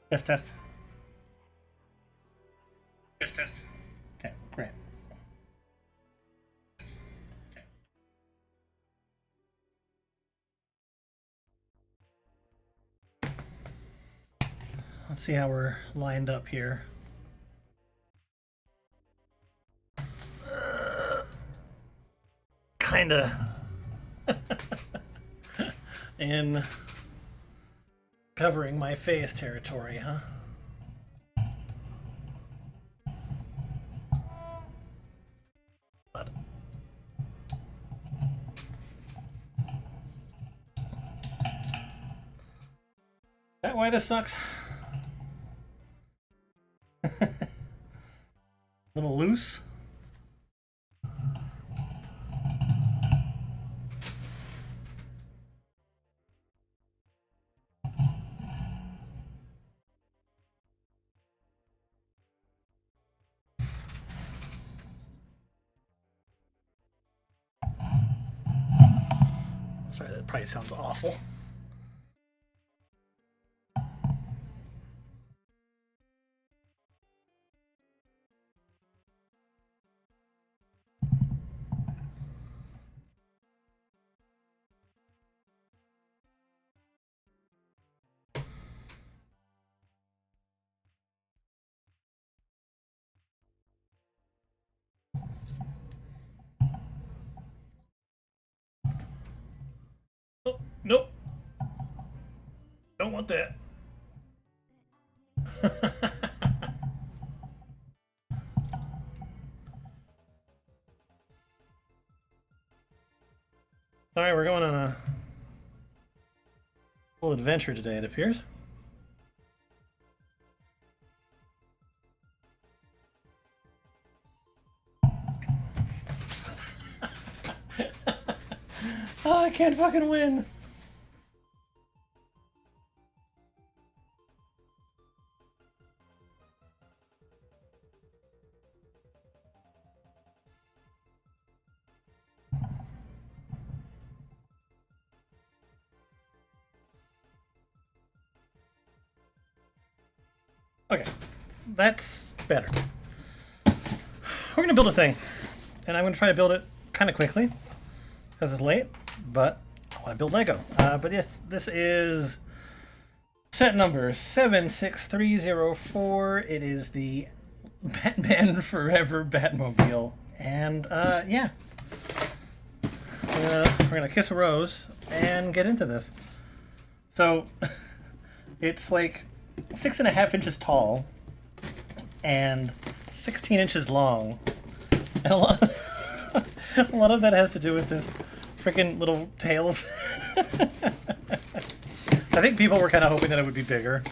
Test, test. Test, test. Okay, great. Let's see how we're lined up here. Kinda in covering my face territory, huh? But that why this sucks? Little loose. Sorry, that probably sounds awful. Oh, nope. Don't want that. Alright, we're going on a little adventure today, it appears. Oh, I can't fucking win. Okay, that's better. We're gonna build a thing, and I'm gonna try to build it kind of quickly because it's late, but I want to build Lego. But yes, this is set number 76304. It is the Batman Forever Batmobile, and yeah, we're gonna kiss a rose and get into this. So it's like 6.5 inches tall and 16 inches long, and a lot of that has to do with this freaking little tail. I think people were kind of hoping that it would be bigger,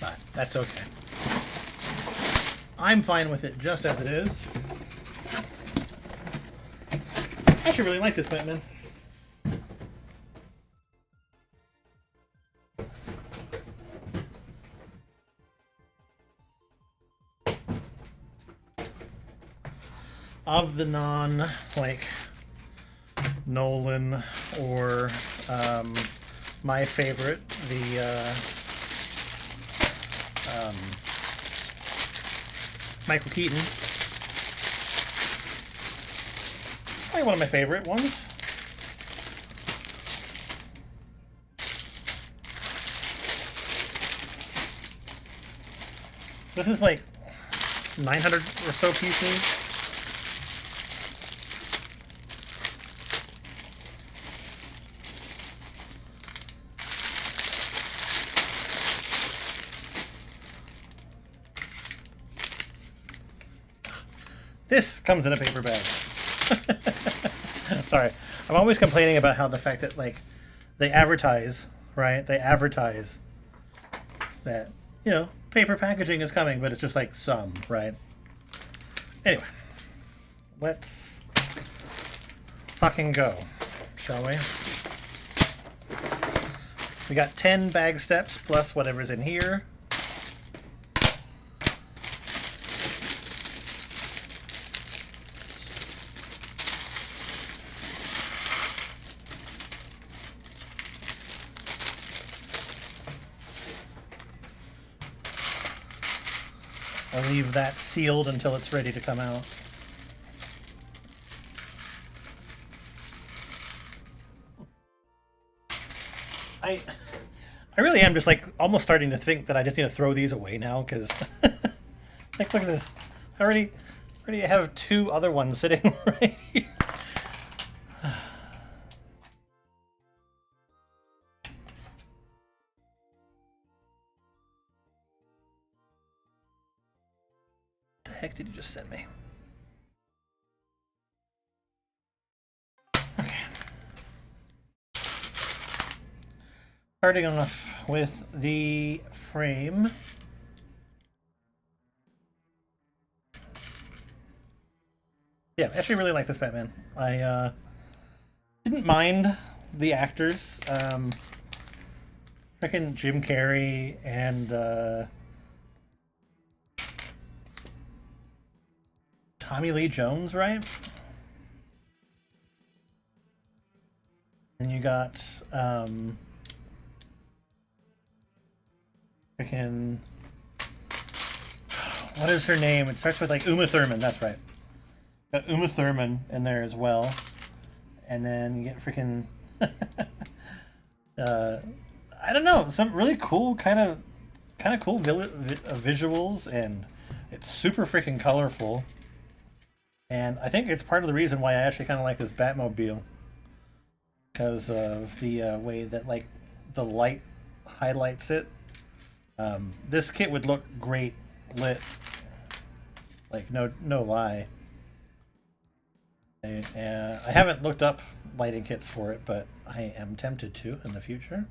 but that's okay. I'm fine with it just as it is. I actually really like this Batman. Of the like Nolan or my favorite, the Michael Keaton. Probably one of my favorite ones. This is like 900 or so pieces. This comes in a paper bag. Sorry. I'm always complaining about how the fact that, like, they advertise, right? They advertise that, you know, paper packaging is coming, but it's just like some, right? Anyway. Let's fucking go, shall we? We got 10 bag steps plus whatever's in here. I'll leave that sealed until it's ready to come out. I really am just like almost starting to think that I just need to throw these away now because like look at this. I already have two other ones sitting right here. What the heck did you just send me? Okay. Starting off with the frame. Yeah, I actually really like this Batman. I didn't mind the actors. Freaking Jim Carrey and Tommy Lee Jones, right? And you got freaking what is her name? It starts with like Uma Thurman. That's right. Got Uma Thurman in there as well, and then you get freaking I don't know, some really cool kind of cool visuals, and it's super freaking colorful. And I think it's part of the reason why I actually kind of like this Batmobile, because of the way that like the light highlights it. This kit would look great lit, like no lie. I haven't looked up lighting kits for it, but I am tempted to in the future.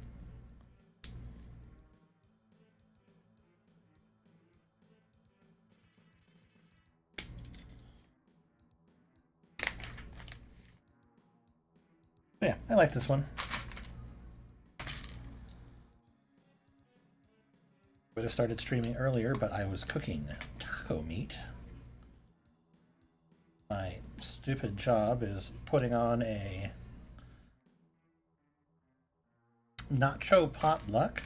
But yeah, I like this one. Would have started streaming earlier, but I was cooking taco meat. My stupid job is putting on a nacho potluck,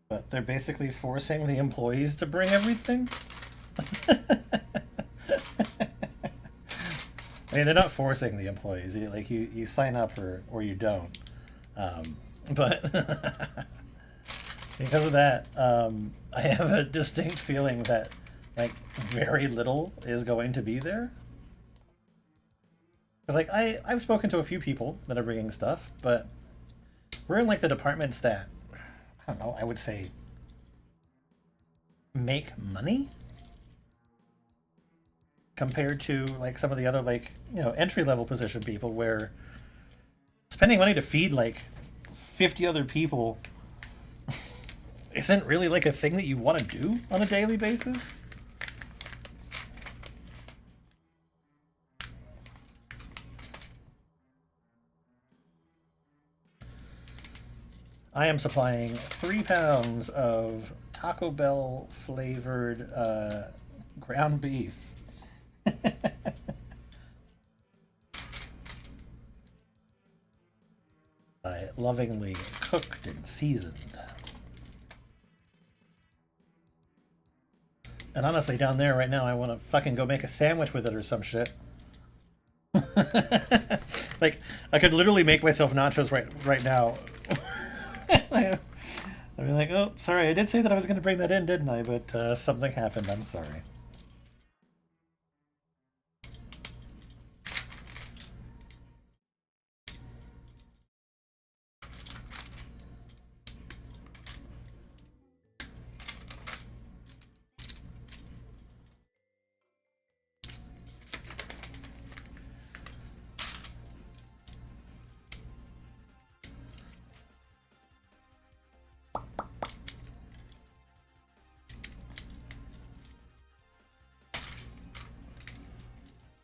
but they're basically forcing the employees to bring everything. I mean, they're not forcing the employees. You sign up or you don't. But because of that, I have a distinct feeling that like very little is going to be there. Because like I've spoken to a few people that are bringing stuff, but we're in like the departments that I don't know. I would say make money compared to like some of the other like entry level position people where spending money to feed like 50 other people isn't really like a thing that you want to do on a daily basis. I am supplying 3 pounds of Taco Bell flavored ground beef. I lovingly cooked and seasoned. And honestly, down there right now, I want to fucking go make a sandwich with it or some shit. Like, I could literally make myself nachos right now. I'd be like, oh, sorry, I did say that I was going to bring that in, didn't I? But something happened. I'm sorry.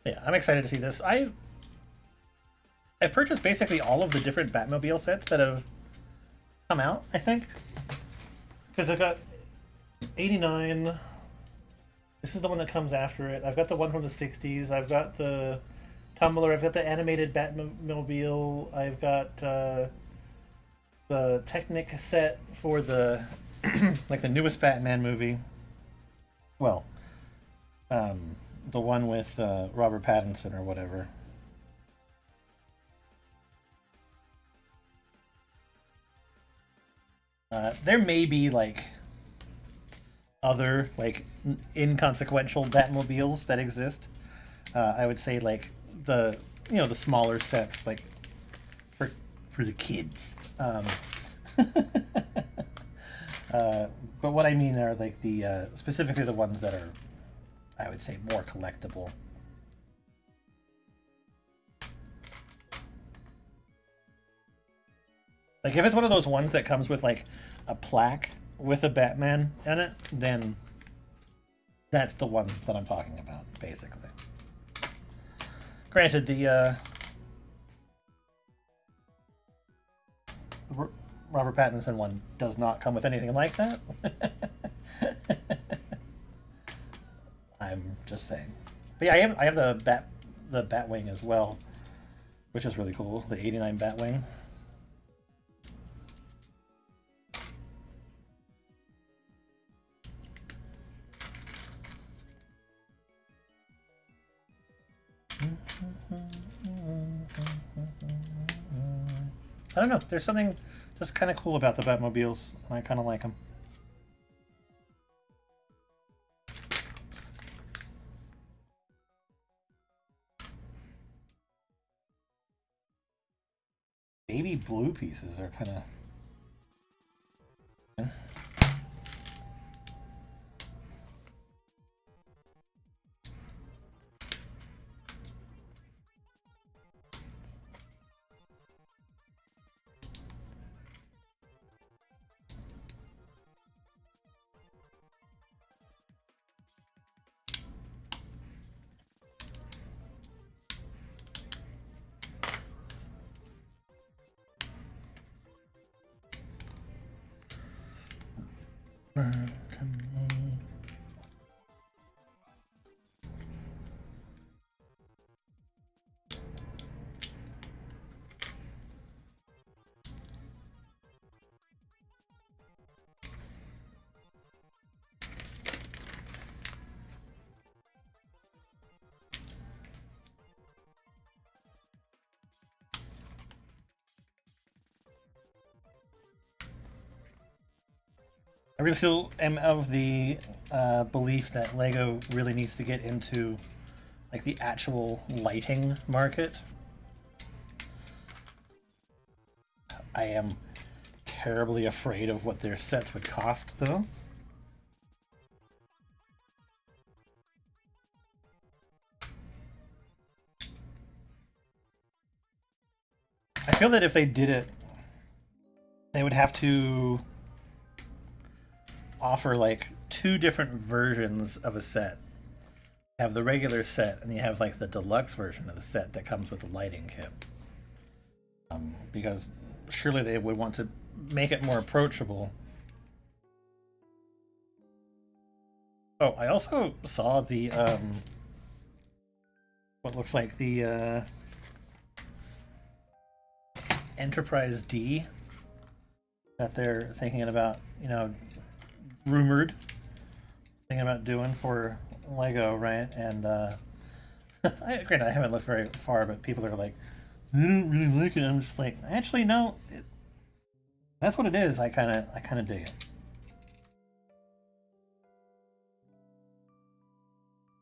Yeah, I'm excited to see this. I've purchased basically all of the different Batmobile sets that have come out, I think. Because I've got 89. This is the one that comes after it. I've got the one from the 60s. I've got the Tumbler. I've got the animated Batmobile. I've got the Technic set for the like the newest Batman movie. Well, the one with Robert Pattinson or whatever. There may be like other like inconsequential Batmobiles that exist. I would say like the the smaller sets like for for the kids. Uh, but what I mean are like the specifically the ones that are I would say more collectible. Like if it's one of those ones that comes with like a plaque with a Batman in it, then that's the one that I'm talking about, basically. Granted, the Robert Pattinson one does not come with anything like that. I'm just saying. But yeah, I have the Batwing as well, which is really cool. The '89 Batwing. I don't know. There's something just kind of cool about the Batmobiles. I kind of like them. Baby blue pieces are kind of. I really still am of the belief that Lego really needs to get into like the actual lighting market. I am terribly afraid of what their sets would cost, though. I feel that if they did it, they would have to offer like two different versions of a set. You have the regular set, and you have like the deluxe version of the set that comes with the lighting kit. Because surely they would want to make it more approachable. Oh, I also saw the what looks like the Enterprise D that they're thinking about, rumored thinking about doing for Lego, right? And granted, I haven't looked very far, but people are like, I don't really like it. I'm just like, actually, no, that's what it is. I kind of dig it.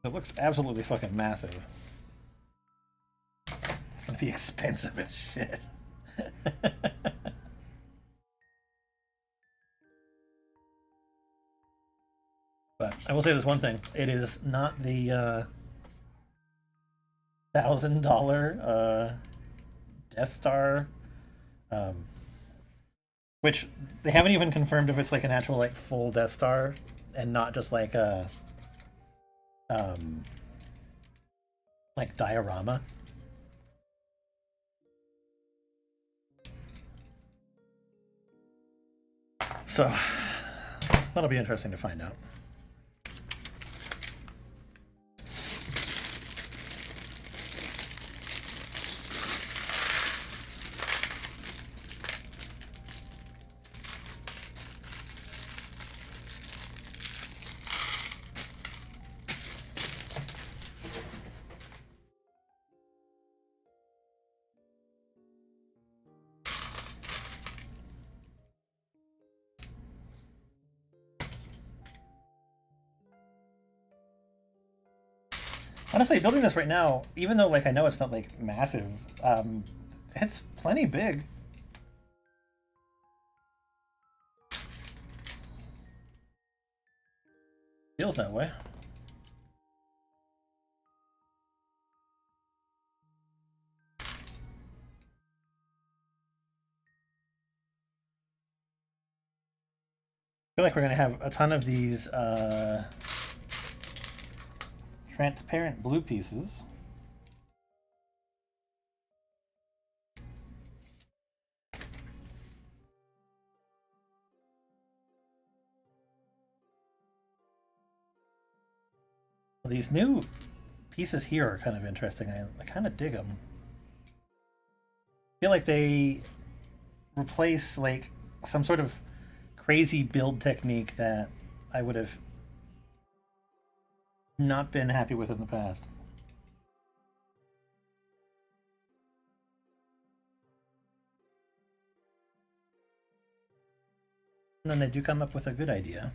It looks absolutely fucking massive. It's gonna be expensive as shit. But I will say this one thing: it is not the $1,000 Death Star, um, which they haven't even confirmed if it's like an actual like full Death Star and not just like a um, like diorama. So that'll be interesting to find out. Honestly, building this right now, even though like I know it's not like massive, it's plenty big. Feels that way. I feel like we're gonna have a ton of these transparent blue pieces. These new pieces here are kind of interesting. I kind of dig them. I feel like they replace like some sort of crazy build technique that I would have not been happy with in the past. And then they do come up with a good idea.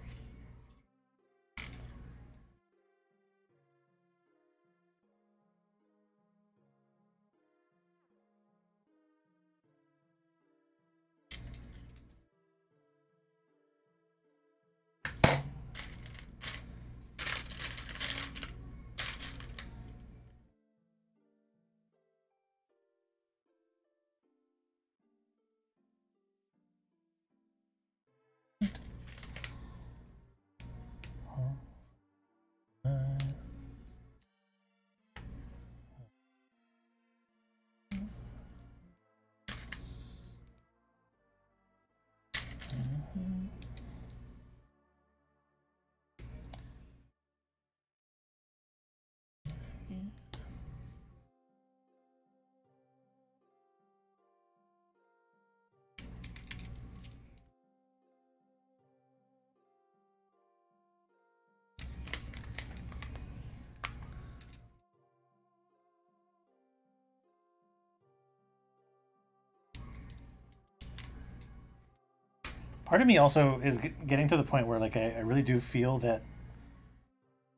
Part of me also is getting to the point where like I really do feel that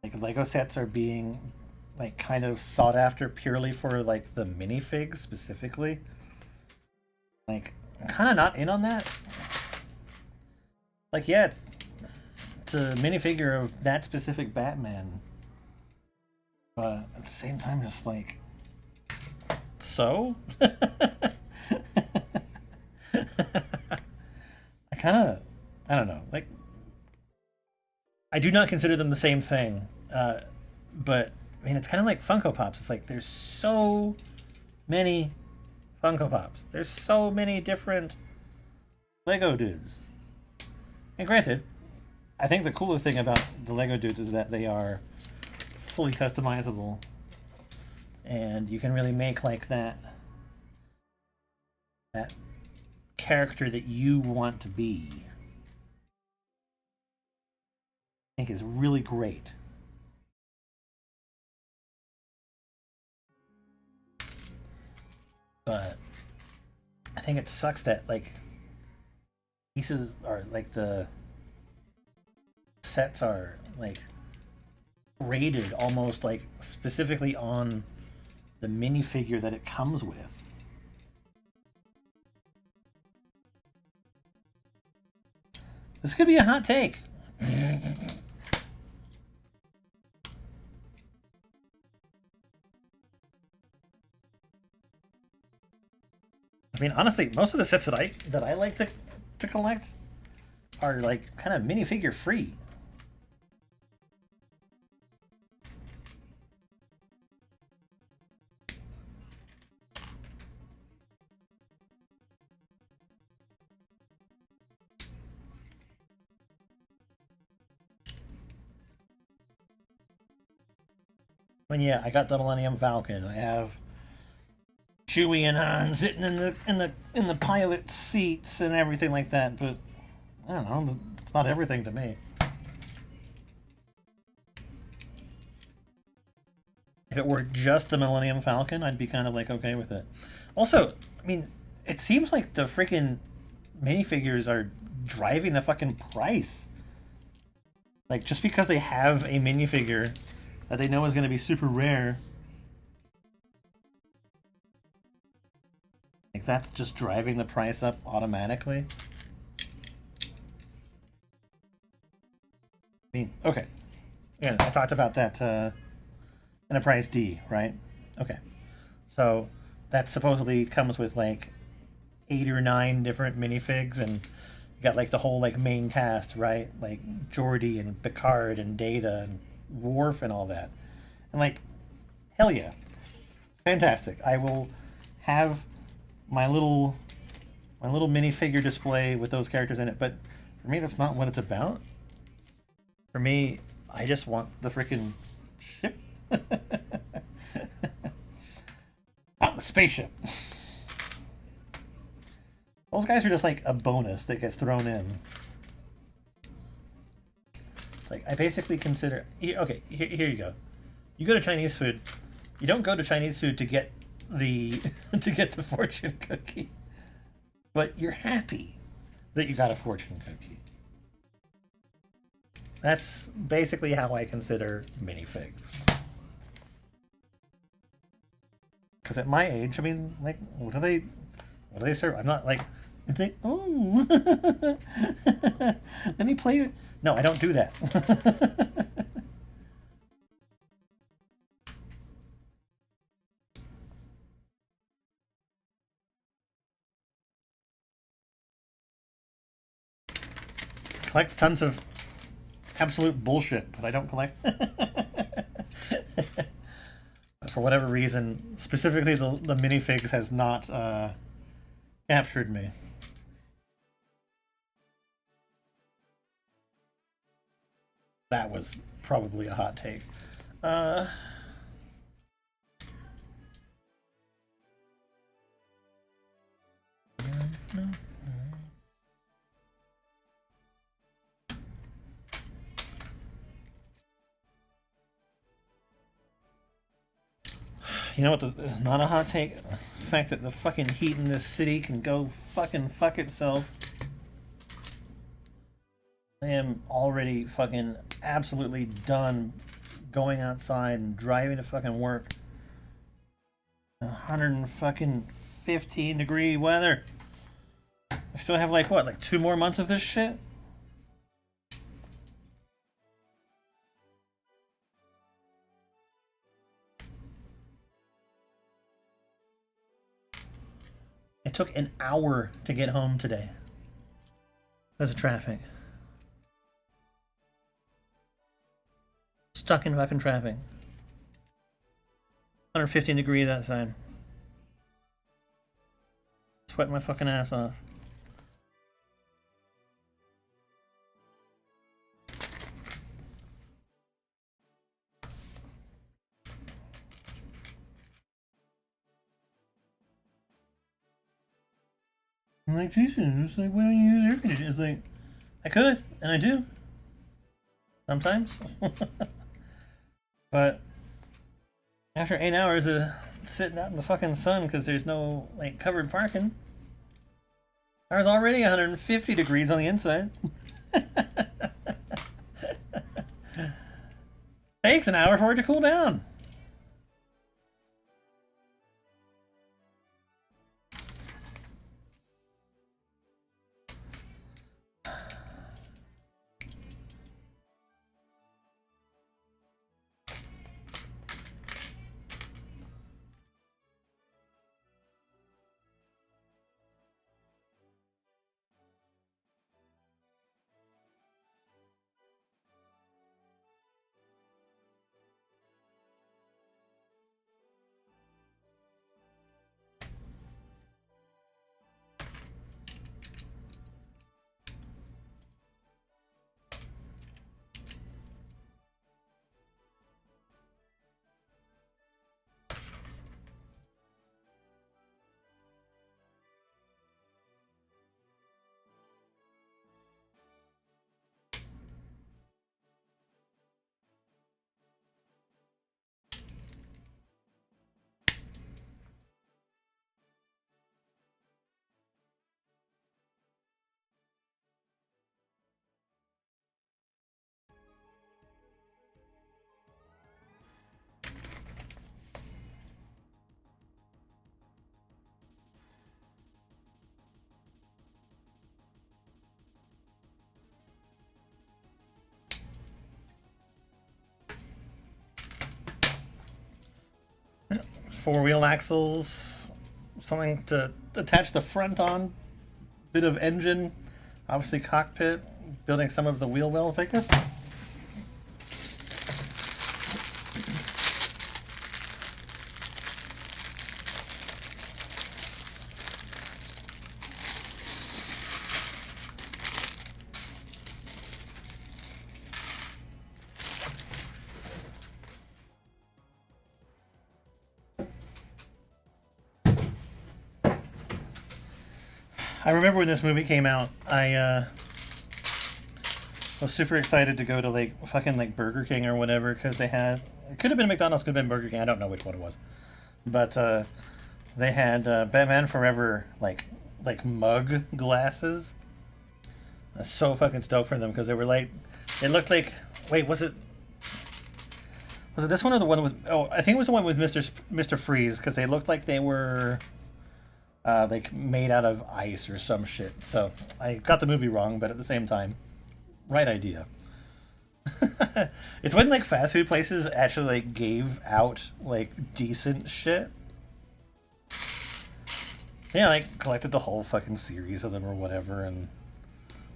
like Lego sets are being like kind of sought after purely for like the minifigs specifically. Like I'm kind of not in on that. Like yeah, it's a minifigure of that specific Batman, but at the same time, just like so. I don't know. Like, I do not consider them the same thing. But I mean, it's kind of like Funko Pops. It's like there's so many Funko Pops. There's so many different Lego dudes. And granted, I think the cooler thing about the Lego dudes is that they are fully customizable, and you can really make like that character that you want to be. I think is really great. But I think it sucks that like pieces are like the sets are like rated almost like specifically on the minifigure that it comes with. This could be a hot take. I mean, honestly, most of the sets that I like to collect are like kind of minifigure free. I mean, yeah, I got the Millennium Falcon. I have Chewie and Han sitting in the pilot seats and everything like that. But I don't know. It's not everything to me. If it were just the Millennium Falcon, I'd be kind of like okay with it. Also, I mean, it seems like the freaking minifigures are driving the fucking price. Like just because they have a minifigure that they know is going to be super rare. Like, that's just driving the price up automatically. I mean, okay. Again, I talked about that Enterprise D, right? Okay. So that supposedly comes with like 8 or 9 different minifigs, and you got like the whole like main cast, right? Like Geordi and Picard and Data and Worf and all that. And like, hell yeah, fantastic! I will have my little minifigure display with those characters in it. But for me, that's not what it's about. For me, I just want the freaking ship. Not the spaceship. Those guys are just like a bonus that gets thrown in. It's like, I basically consider... Okay, here you go. You go to Chinese food. You don't go to Chinese food to get the to get the fortune cookie. But you're happy that you got a fortune cookie. That's basically how I consider minifigs. Because at my age, I mean, like, what do they serve? I'm not like, it's like, oh, let me play it. No, I don't do that. Collect tons of absolute bullshit, but I don't collect. For whatever reason, specifically the minifigs has not captured me. That was probably a hot take. You know what is not a hot take? The fact that the fucking heat in this city can go fucking fuck itself. I am already fucking absolutely done going outside and driving to fucking work. 115-degree weather. I still have like what, like 2 more months of this shit? It took an hour to get home today because of traffic. Stuck in fucking traffic. 115 degrees outside. Sweating my fucking ass off. I'm like, Jason, it's like, why don't you use air conditioning? It's like, I could, and I do. Sometimes. But after 8 hours of sitting out in the fucking sun because there's no, like, covered parking, I was already 150 degrees on the inside. Takes an hour for it to cool down. 4-wheel axles, something to attach the front on, bit of engine, obviously cockpit, building some of the wheel wells, I guess. I remember when this movie came out, I was super excited to go to like fucking like Burger King or whatever because they had, it could have been McDonald's, could have been Burger King, I don't know which one it was, but they had Batman Forever like mug glasses. I was so fucking stoked for them because they were like, it looked like, wait, was it this one or the one with, oh, I think it was the one with Mr. Freeze because they looked like they were like made out of ice or some shit. So I got the movie wrong, but at the same time, right idea. It's when like fast food places actually like gave out like decent shit. Yeah, like collected the whole fucking series of them or whatever, and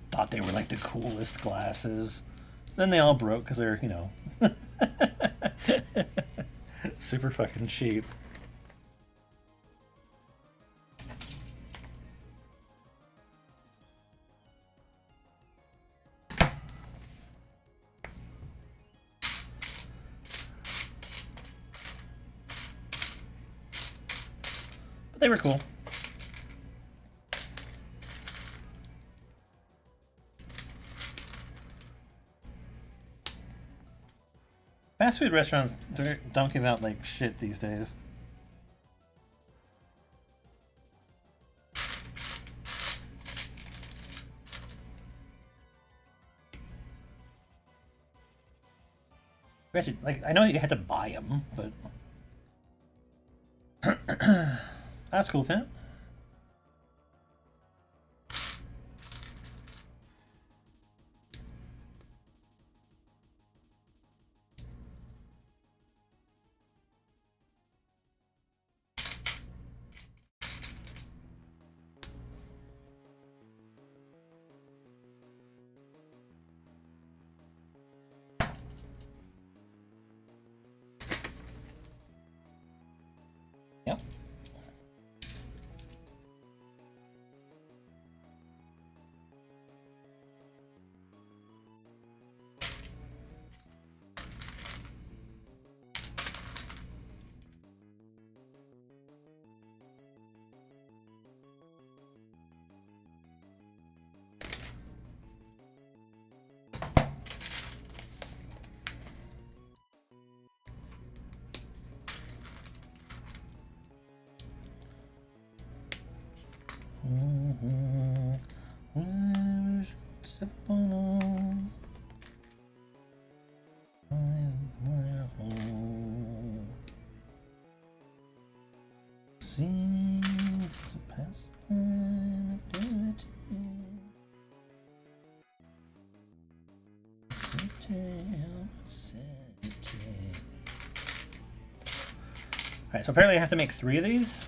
thought they were like the coolest glasses. Then they all broke because they're, you know, super fucking cheap. But they were cool. Fast food restaurants don't give out like shit these days. Actually, like, I know you had to buy them, but that's cool, Sam. Yep. Alright, so apparently I have to make 3 of these.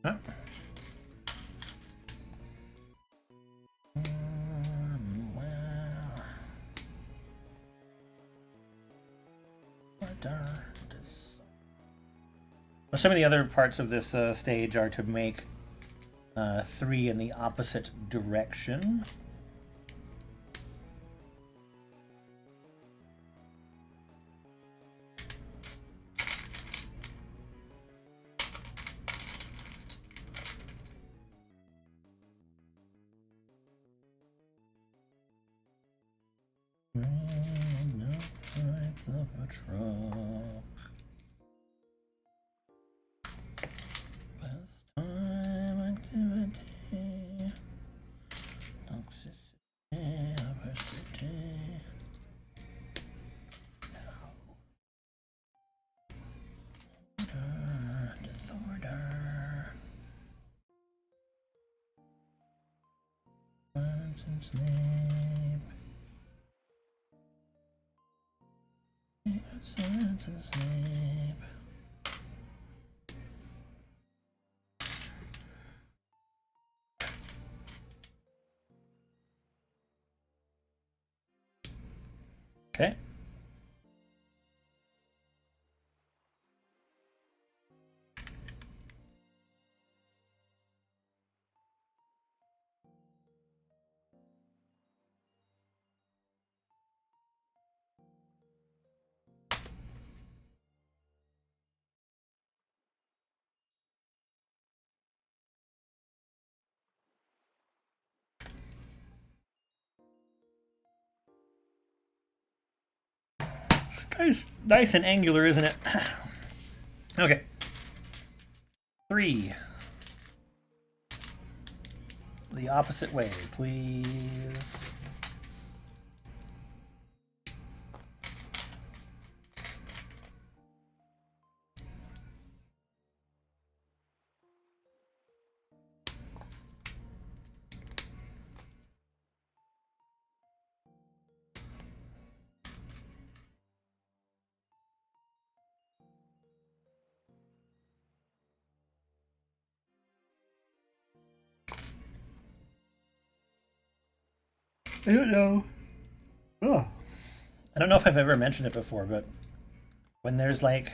Huh? Well, some of the other parts of this stage are to make 3 in the opposite direction. Okay. This guy's nice and angular, isn't it? Okay. 3. The opposite way, please. I don't know. Oh. I don't know if I've ever mentioned it before, but when there's like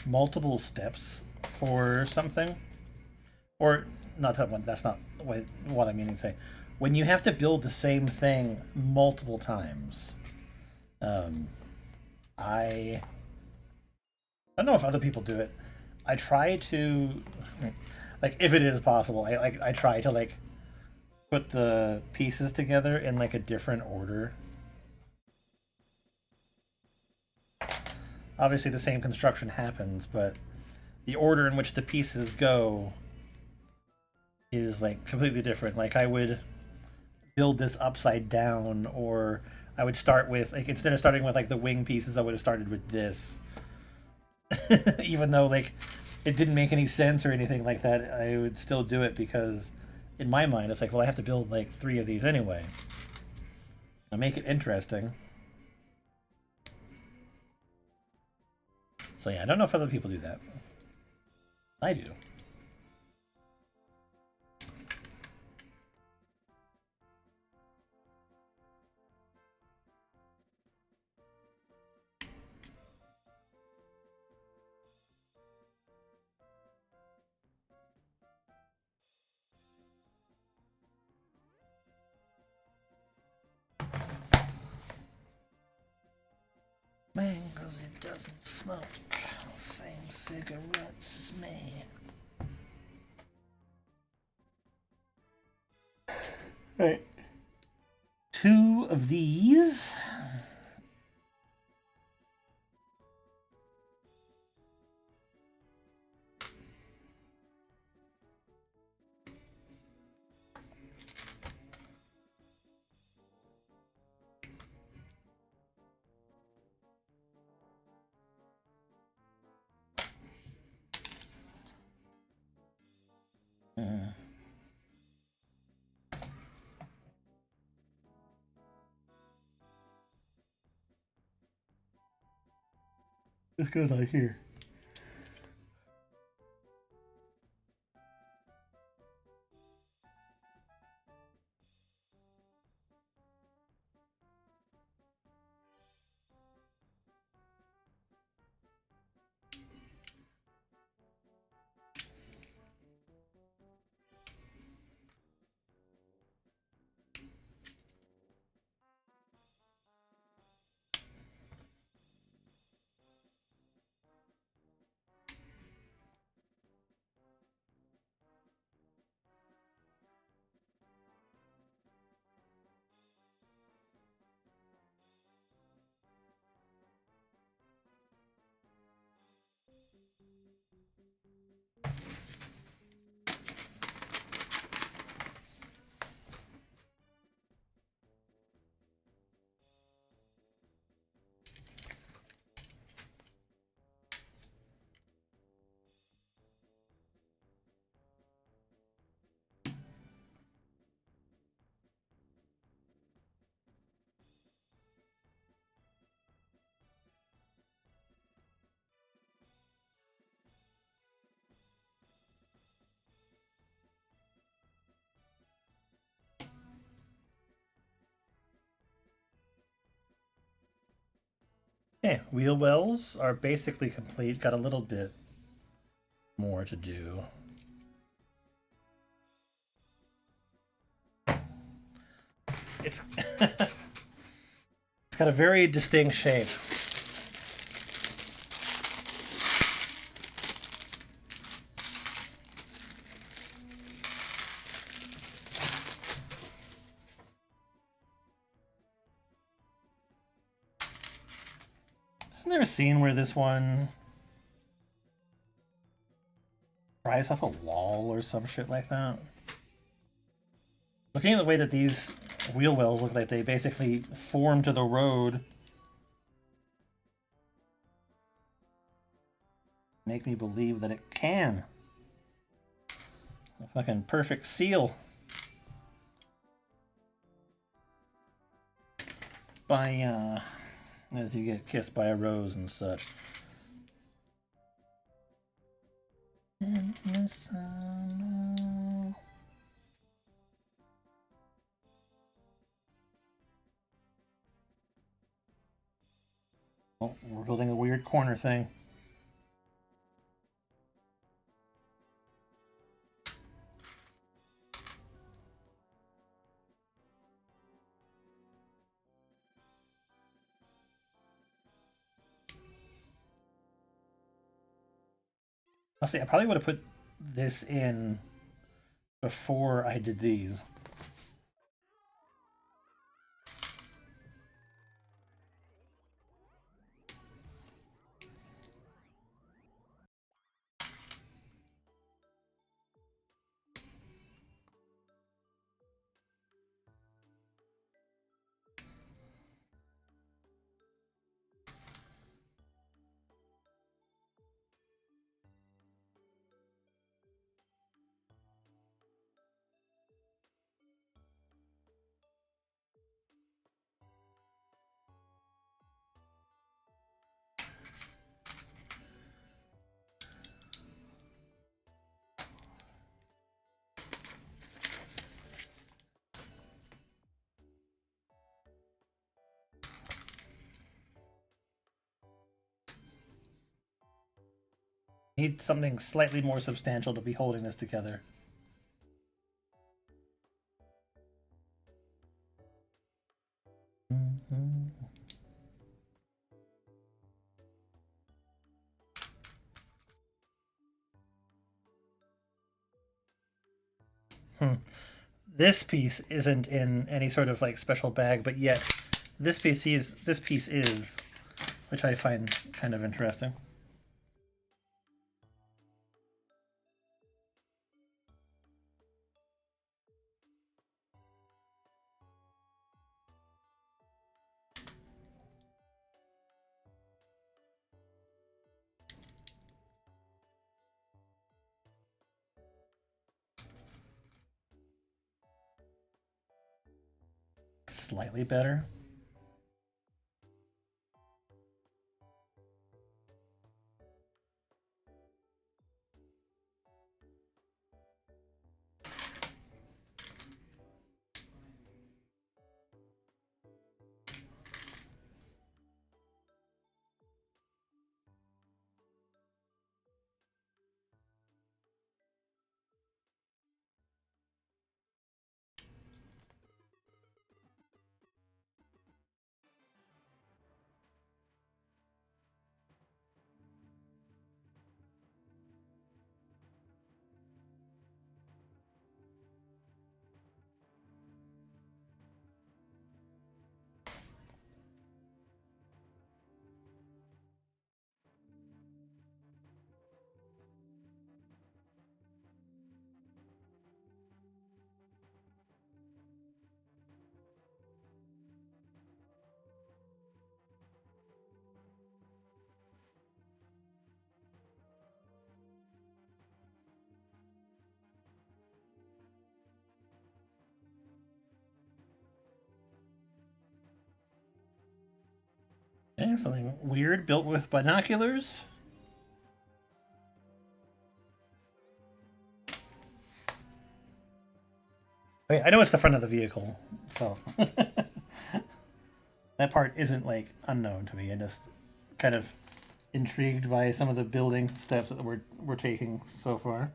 multiple steps for something, or not that one, that's not what I mean to say. When you have to build the same thing multiple times, um, I don't know if other people do it. I try to, like, if it is possible, I try to like put the pieces together in like a different order. Obviously, the same construction happens, but the order in which the pieces go is like completely different. Like I would build this upside down, or I would start with like instead of starting with like the wing pieces, I would have started with this. Even though like it didn't make any sense or anything like that, I would still do it because in my mind it's like, well, I have to build like 3 of these anyway. I'll make it interesting. So yeah, I don't know if other people do that. I do. Man, because it doesn't smoke. Same cigarettes as me. Alright. 2 of these. This goes like here. Okay, wheel wells are basically complete. Got a little bit more to do. It's it's got a very distinct shape. Isn't there a scene where this one flies off a wall or some shit like that? Looking at the way that these wheel wells look like they basically form to the road, make me believe that it can. A fucking perfect seal. By, as you get kissed by a rose and such. In the summer. Oh, we're building a weird corner thing. Honestly, I probably would have put this in before I did these. Need something slightly more substantial to be holding this together. This piece isn't in any sort of like special bag, but yet this piece is, which I find kind of interesting. Slightly better. Okay, something weird built with binoculars. Wait, I know it's the front of the vehicle, so that part isn't like unknown to me. I just kind of intrigued by some of the building steps that we're taking so far.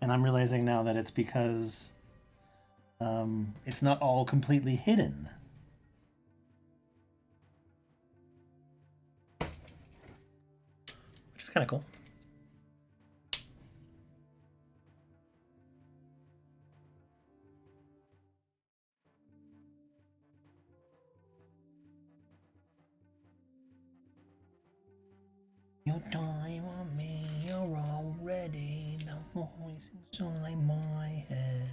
And I'm realizing now that it's because it's not all completely hidden. Which is kind of cool. Your time on me, you're already the voice inside my head.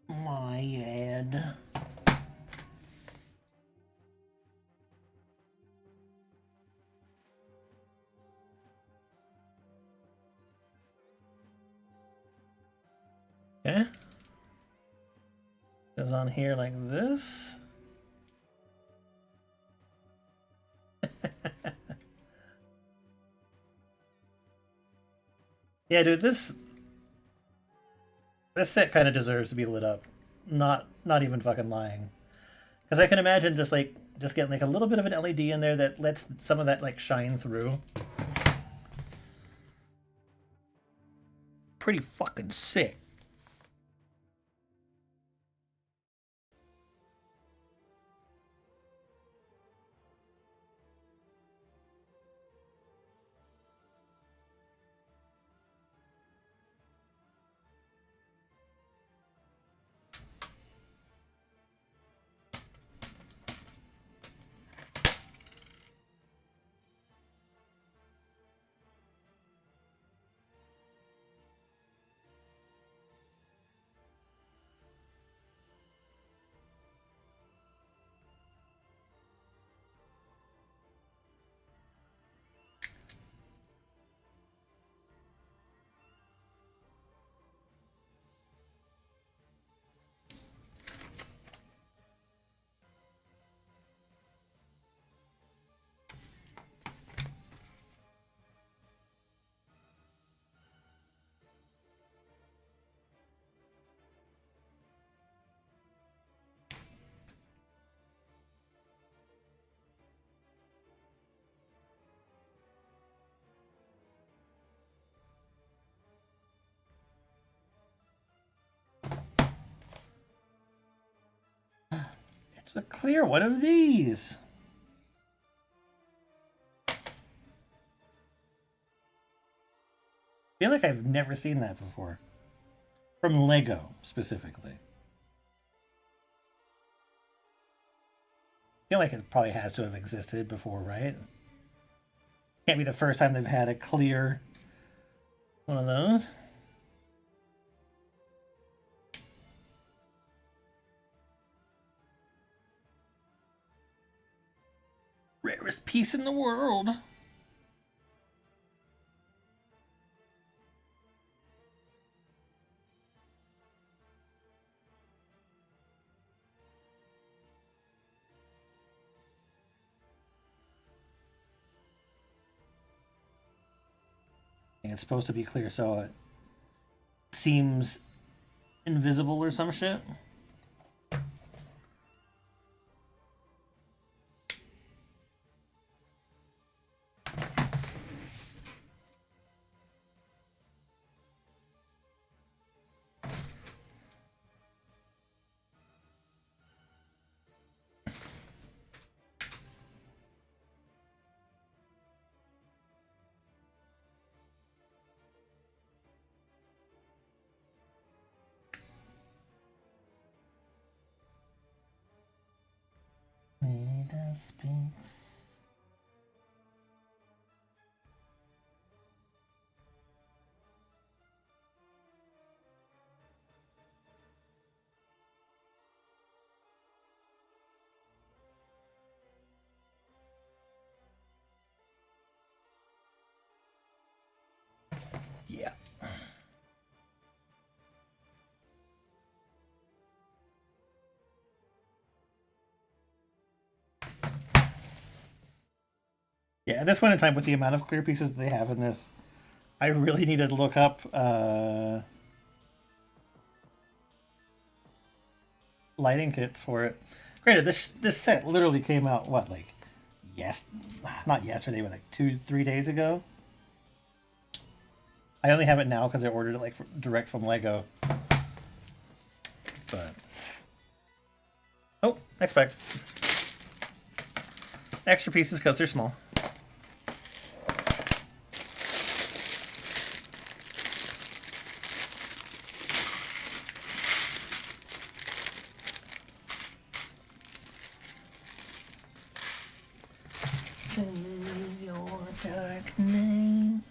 My head. Okay. Goes on here like this. Yeah, dude, this set kind of deserves to be lit up. Not even fucking lying. Because I can imagine just getting like a little bit of an LED in there that lets some of that like shine through. Pretty fucking sick. It's a clear one of these. I feel like I've never seen that before. From Lego, specifically. I feel like it probably has to have existed before, right? Can't be the first time they've had a clear one of those. Rarest piece in the world. It's supposed to be clear, so it seems invisible or some shit. Leader speaks. Yeah. Yeah, at this point in time, with the amount of clear pieces they have in this, I really needed to look up lighting kits for it. Granted, this set literally came out what, like, yes, not yesterday, but like 2-3 days ago. I only have it now because I ordered it like direct from Lego. But oh, expect extra pieces because they're small. Your dark name.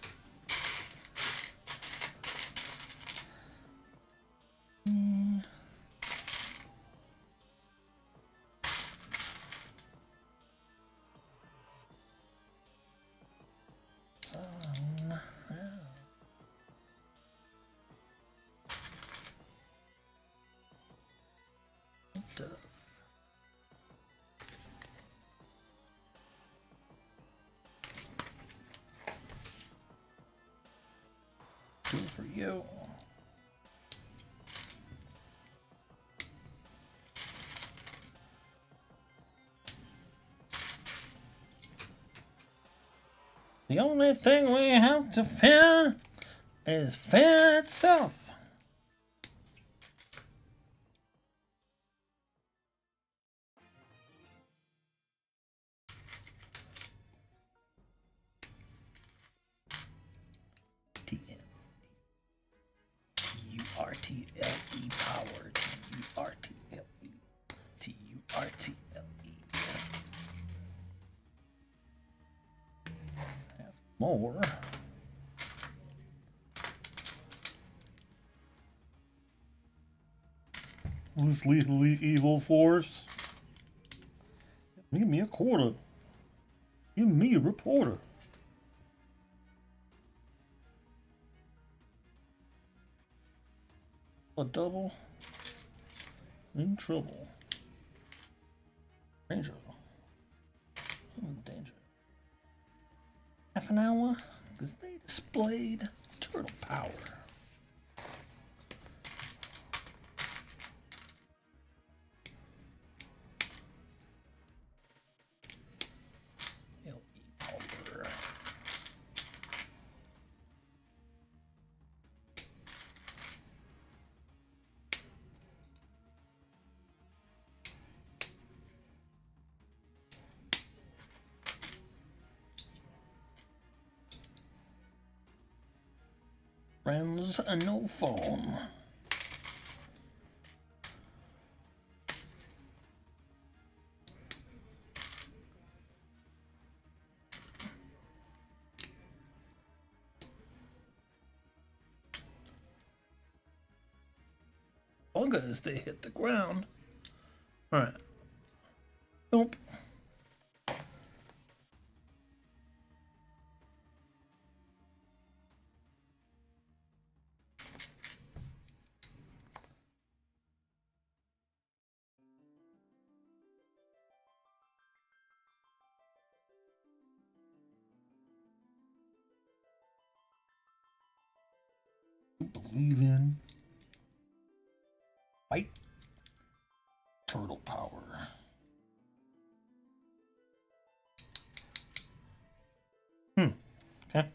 Two for you. The only thing we have to fear is fear itself. T-U-R-T-L-E power. T-U-R-T-L-E. T-U-R-T-L-E. That's more. This lethally evil force. Give me a quarter. Give me a reporter. A double. In trouble. Danger. Danger. Half an hour? Because they displayed turtle power. Friends and no phone. Buggers, they hit the ground. Alright. Nope. Believe in white turtle power. Okay.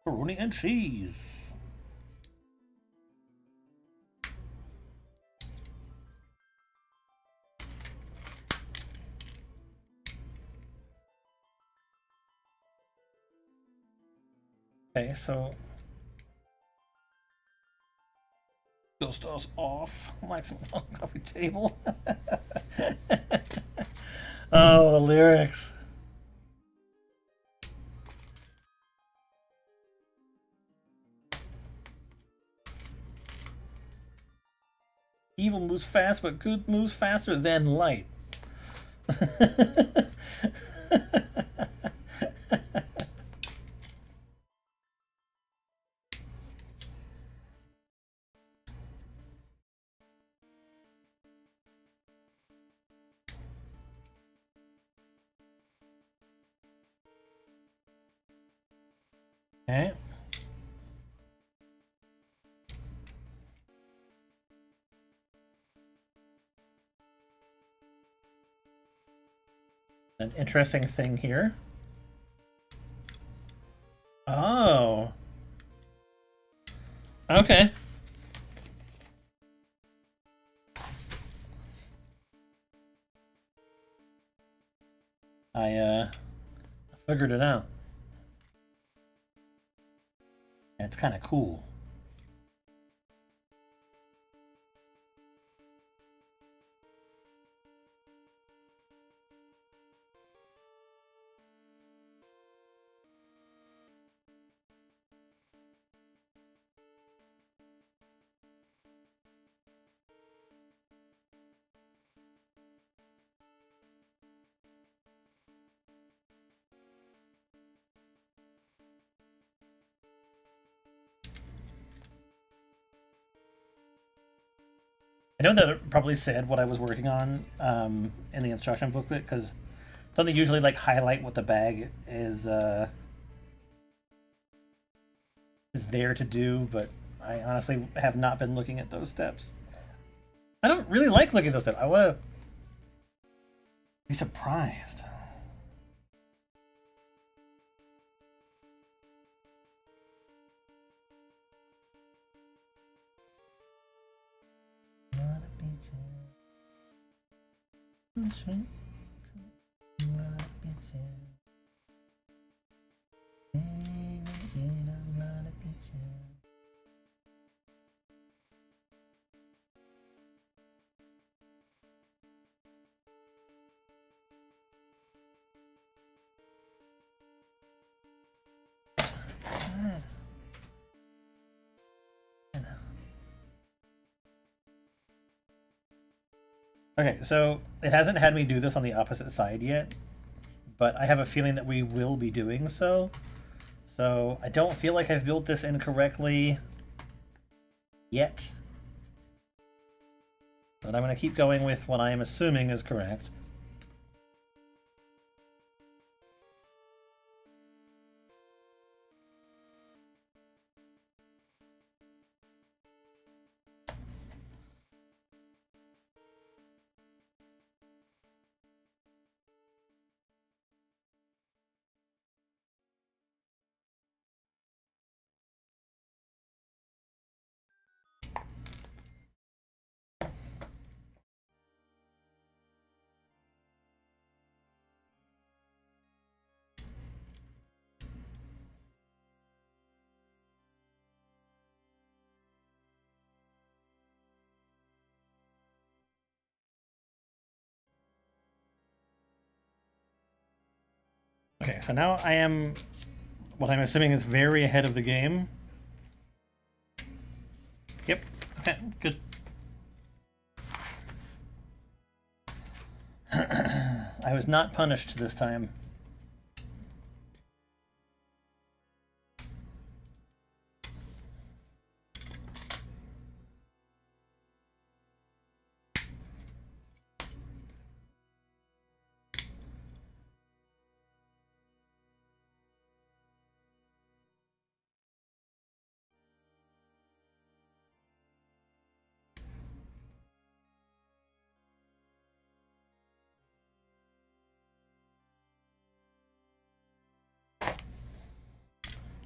Pepperoni and cheese. Okay, so dust us off like some coffee table. Oh, the lyrics. Evil moves fast, but good moves faster than light. Okay. An interesting thing here. Oh. Okay. I figured it out. And it's kind of cool. I know that it probably said what I was working on in the instruction booklet, because don't they usually like highlight what the bag is there to do? But I honestly have not been looking at those steps. I don't really like looking at those steps. I want to be surprised. Okay, so it hasn't had me do this on the opposite side yet, but I have a feeling that we will be doing so. So I don't feel like I've built this incorrectly yet. But I'm going to keep going with what I am assuming is correct. Okay, so now I am what I'm assuming is very ahead of the game. Yep. Okay, good. I was not punished this time.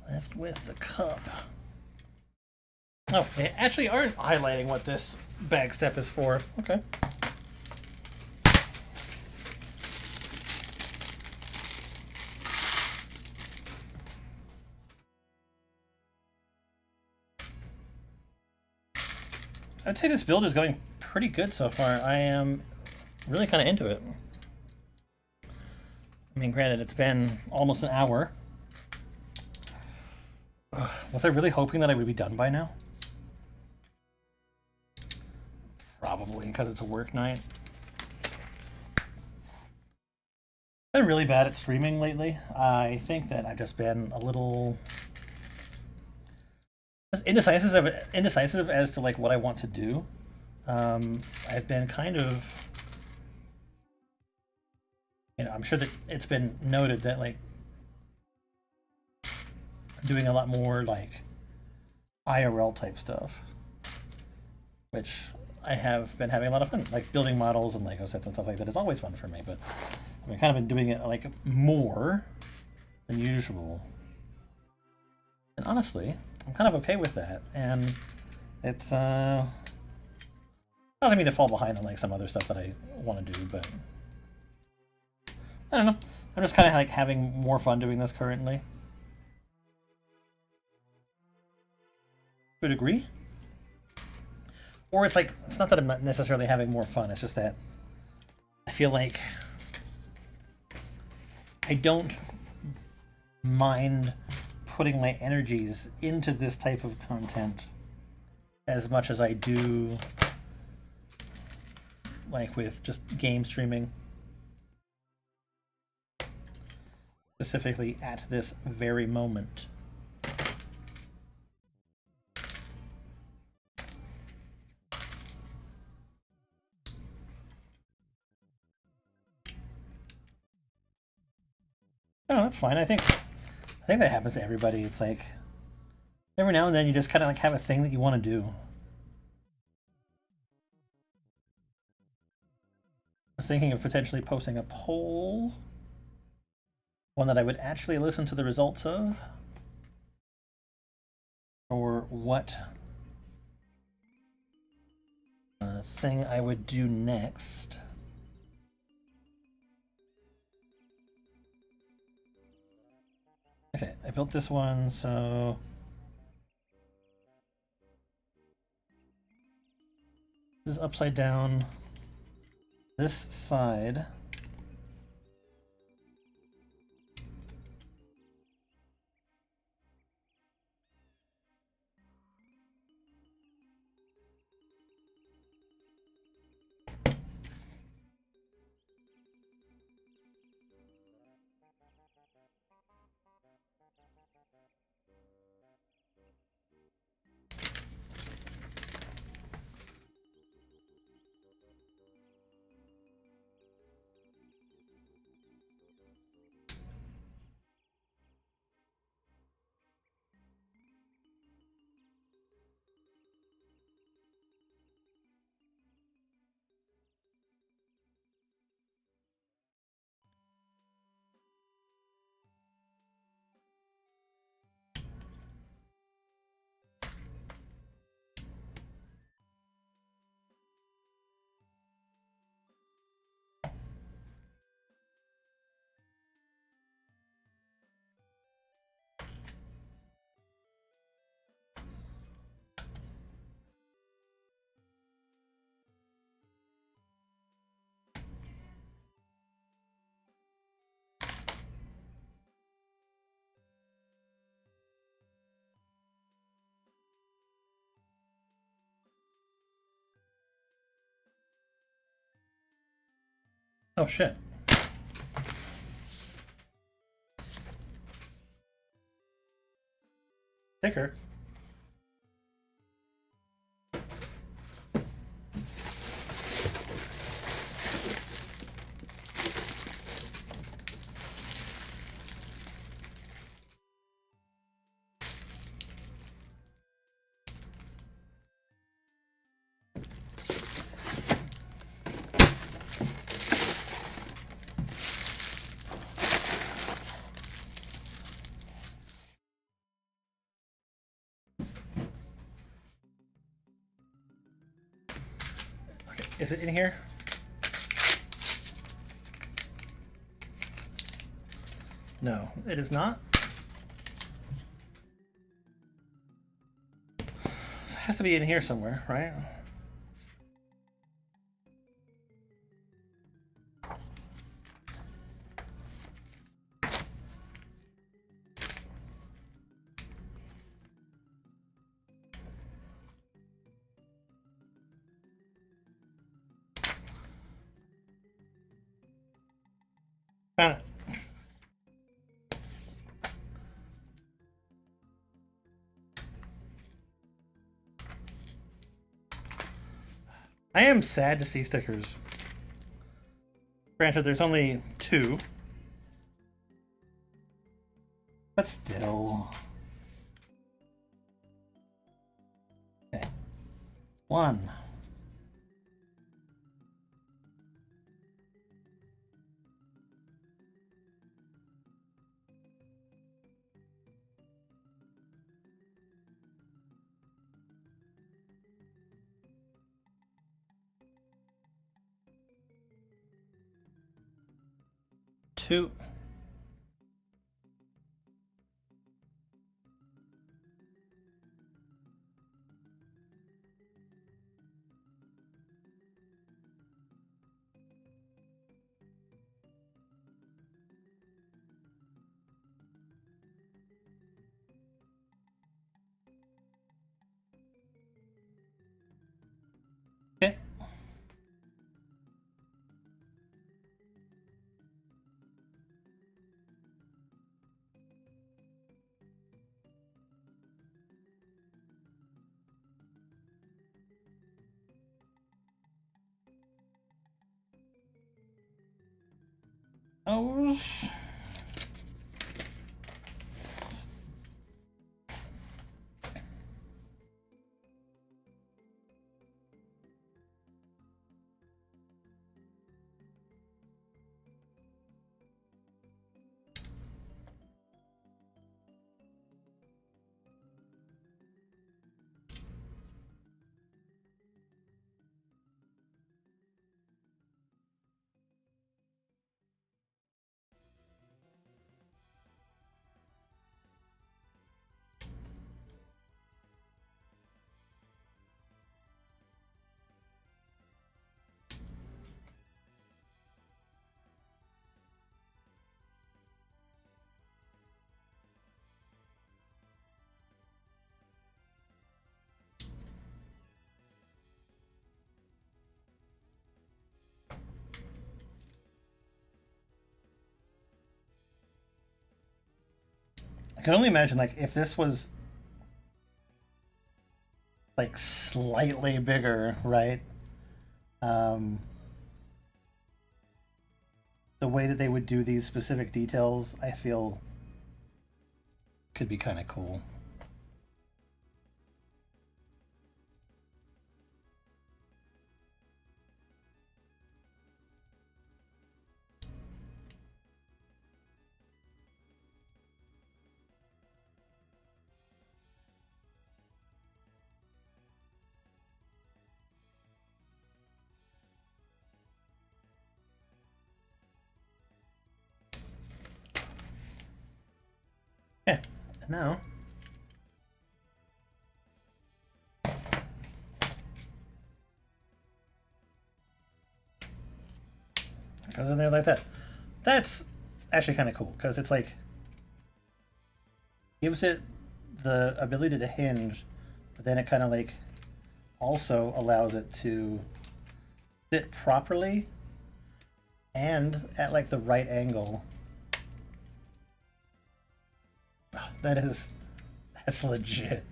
Left with the cup. Oh, they actually aren't highlighting what this bag step is for. Okay. I'd say this build is going pretty good so far. I am really kind of into it. I mean, granted, it's been almost an hour. Was I really hoping that I would be done by now? probably because it's a work night. I've been really bad at streaming lately. I think that I've just been a little indecisive as to like what I want to do. I've been kind of, I'm sure that it's been noted that like doing a lot more like IRL type stuff, which I have been having a lot of fun, like building models and Lego sets and stuff like that is always fun for me, but I've kind of been doing it like more than usual. And honestly, I'm kind of okay with that. And it's doesn't mean to fall behind on like some other stuff that I want to do, but I don't know. I'm just kind of like having more fun doing this currently. To a degree. Or it's like, it's not that I'm not necessarily having more fun, it's just that I feel like I don't mind putting my energies into this type of content as much as I do like with just game streaming. Specifically at this very moment. Oh, that's fine. I think that happens to everybody. It's like every now and then you just kind of like have a thing that you want to do. I was thinking of potentially posting a poll, one that I would actually listen to the results of, or what thing I would do next. Okay, I built this one, so this is upside down. This side. Oh shit. Ticker. Is it in here? No, it is not. It has to be in here somewhere, right? I am sad to see stickers. Granted, there's only 2. But still. Okay. 1. 2. Okay. Oh. I can only imagine, like, if this was like slightly bigger, right? Um, the way that they would do these specific details, I feel could be kind of cool. Yeah. Now it goes in there like that. That's actually kind of cool because it's like gives it the ability to hinge, but then it kind of like also allows it to sit properly and at like the right angle. Oh, that's legit.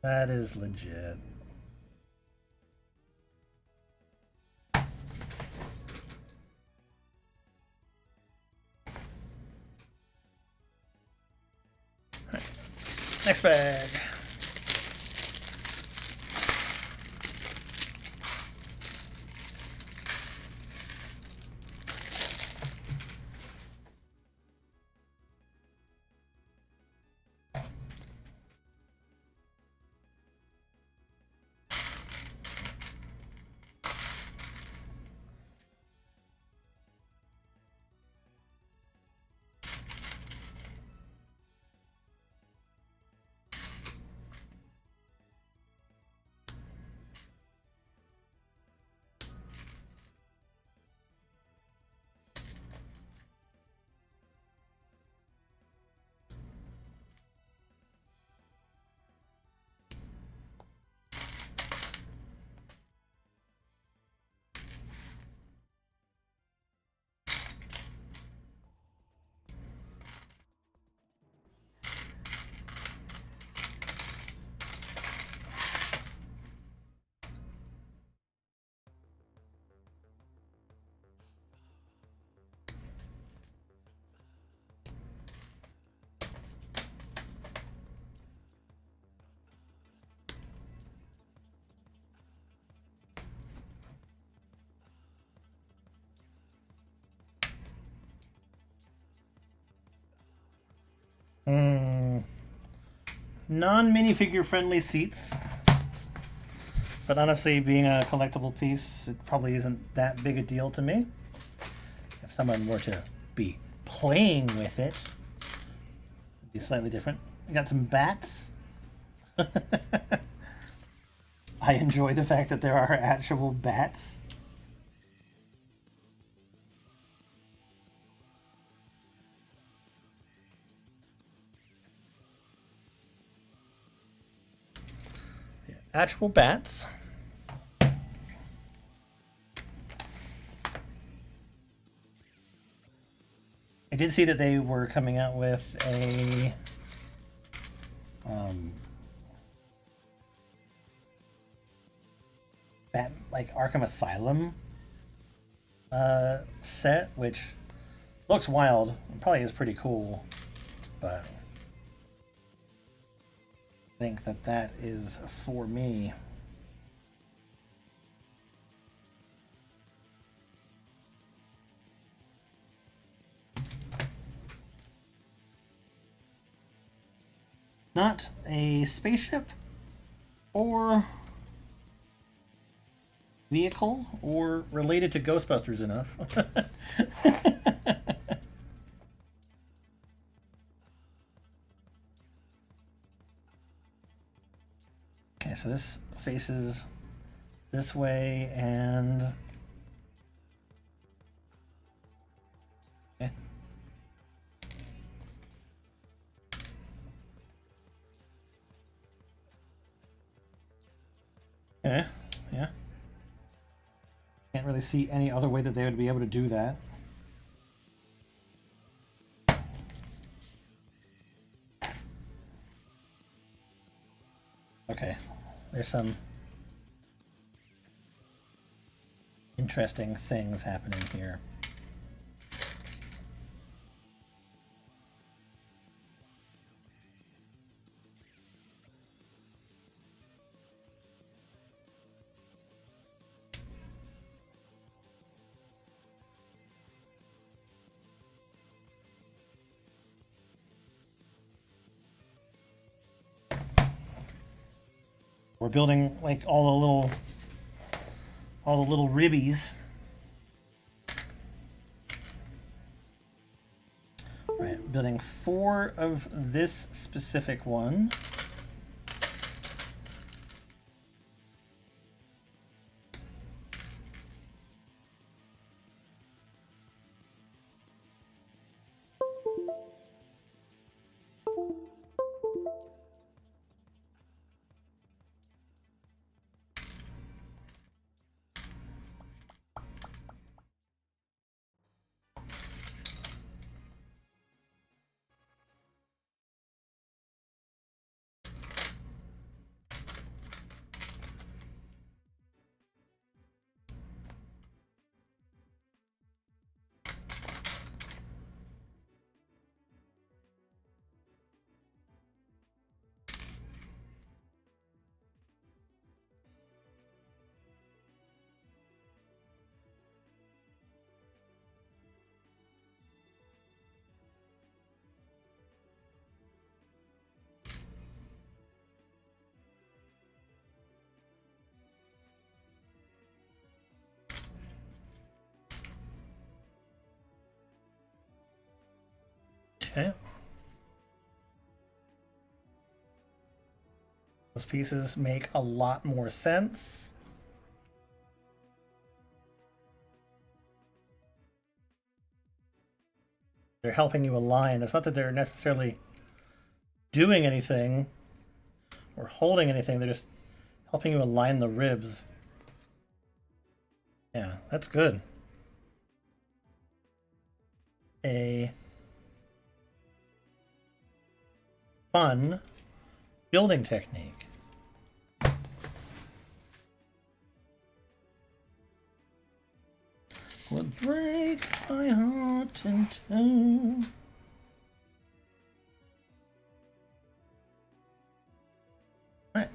That is legit. Next bag. Mm, non-minifigure friendly seats. But honestly, being a collectible piece, it probably isn't that big a deal to me. If someone were to be playing with it, it'd be slightly different. I got some bats. I enjoy the fact that there are actual bats. Yeah, actual bats. I did see that they were coming out with a Bat like Arkham Asylum set, which looks wild. It probably is pretty cool, but I think that that is for me. Not a spaceship or vehicle or related to Ghostbusters enough. Okay, so this faces this way and okay. Okay, yeah. Can't really see any other way that they would be able to do that. Okay, there's some interesting things happening here. We're building like all the little ribbies. Right, building 4 of this specific one. Okay. Those pieces make a lot more sense. They're helping you align. It's not that they're necessarily doing anything or holding anything, they're just helping you align the ribs. Yeah, that's good. A fun building technique. Would break my heart in two. All right.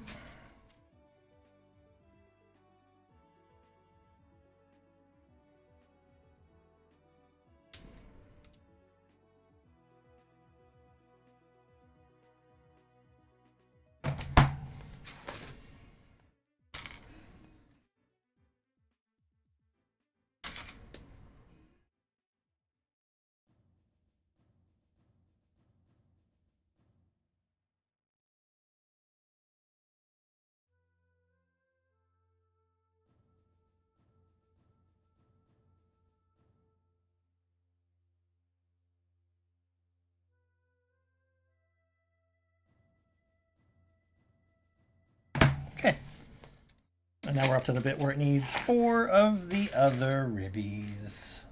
Now we're up to the bit where it needs 4 of the other ribbies.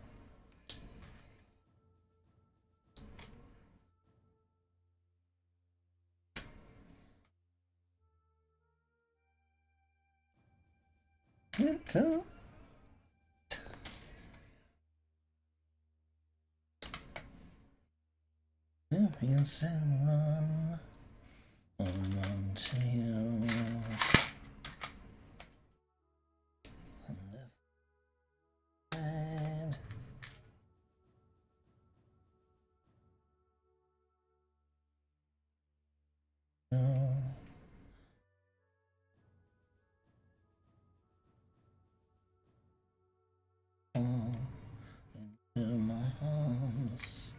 If you said run, run to you. Into my arms.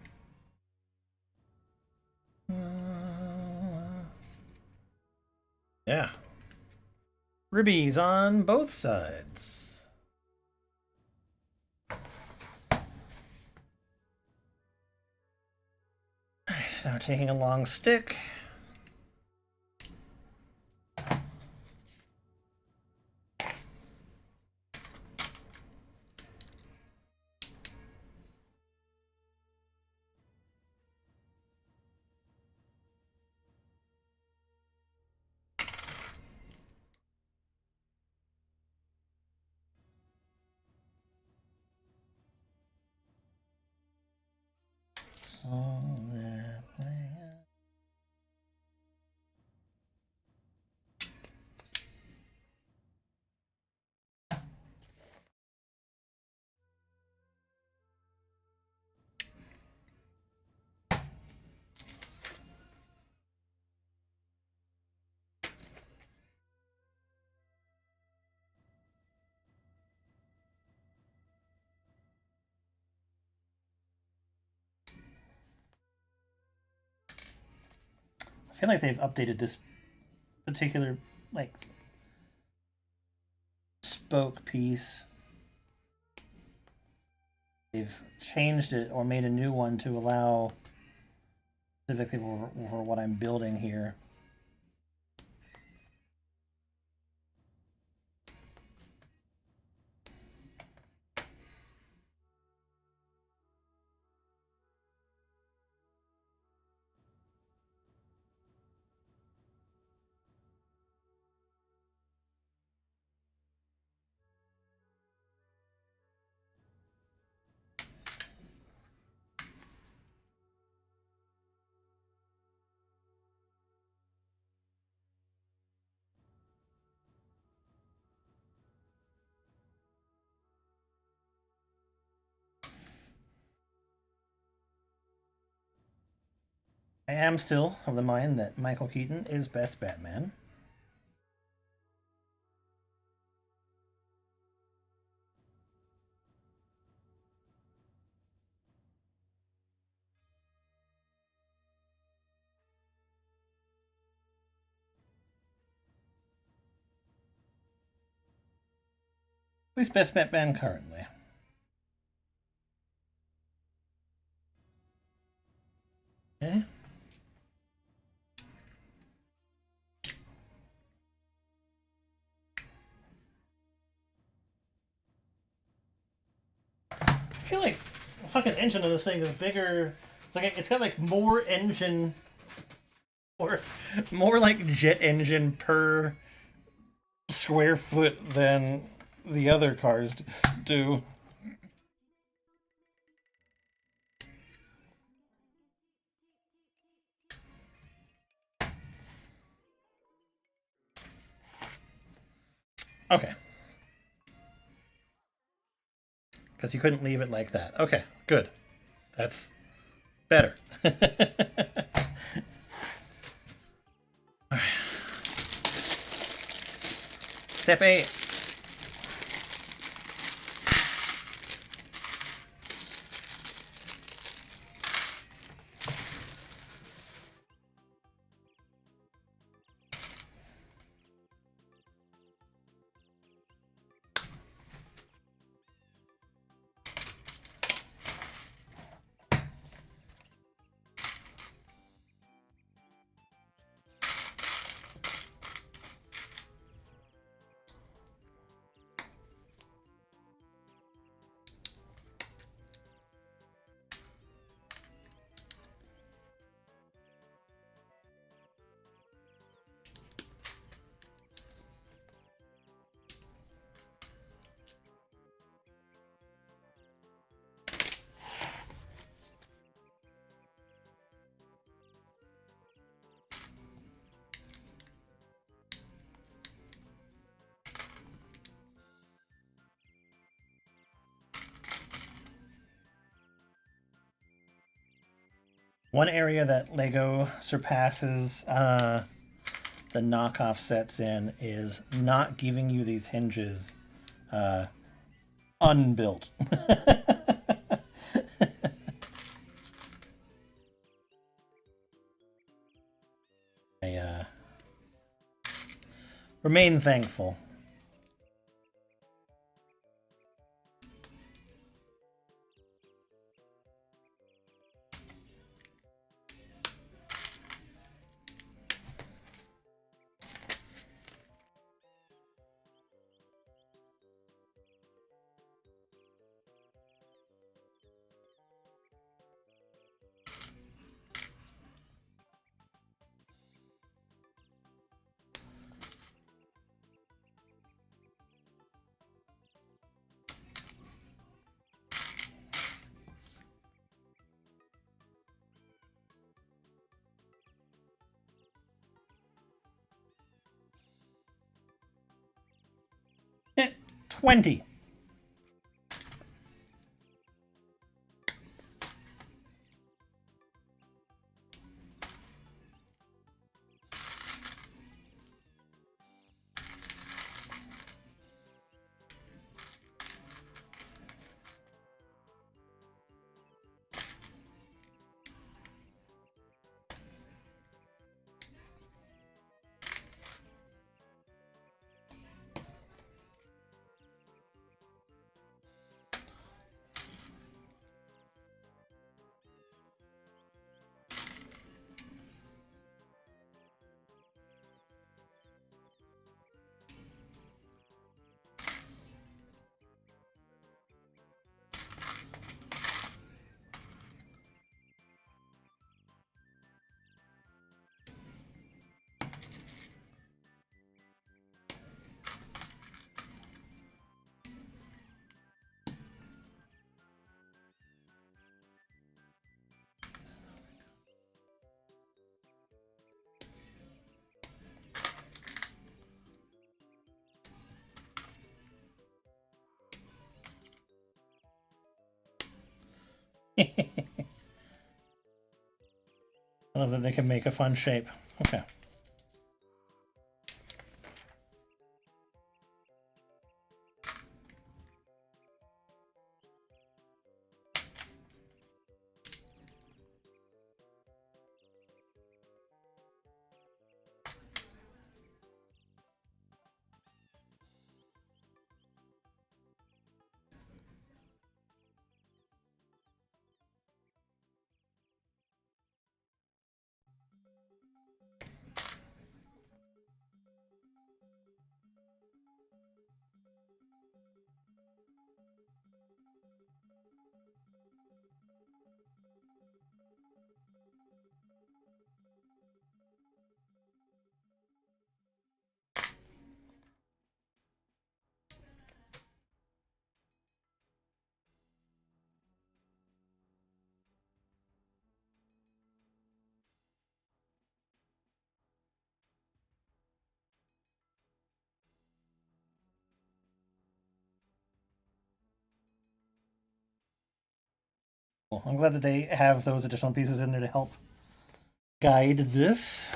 Yeah. Ribbies on both sides. Alright, now taking a long stick. I feel like they've updated this particular like spoke piece. They've changed it or made a new one to allow specifically for what I'm building here. I am still of the mind that Michael Keaton is best Batman. At least best Batman currently. Okay. I feel like the fucking engine of this thing is bigger. It's like it's got like more engine, or more like jet engine per square foot than the other cars do. Okay. Because you couldn't leave it like that. Okay, good. That's better. All right. Step 8. One area that Lego surpasses the knockoff sets in is not giving you these hinges unbuilt. I remain thankful. Eh, 20. I love that they can make a fun shape. Okay. Cool. I'm glad that they have those additional pieces in there to help guide this.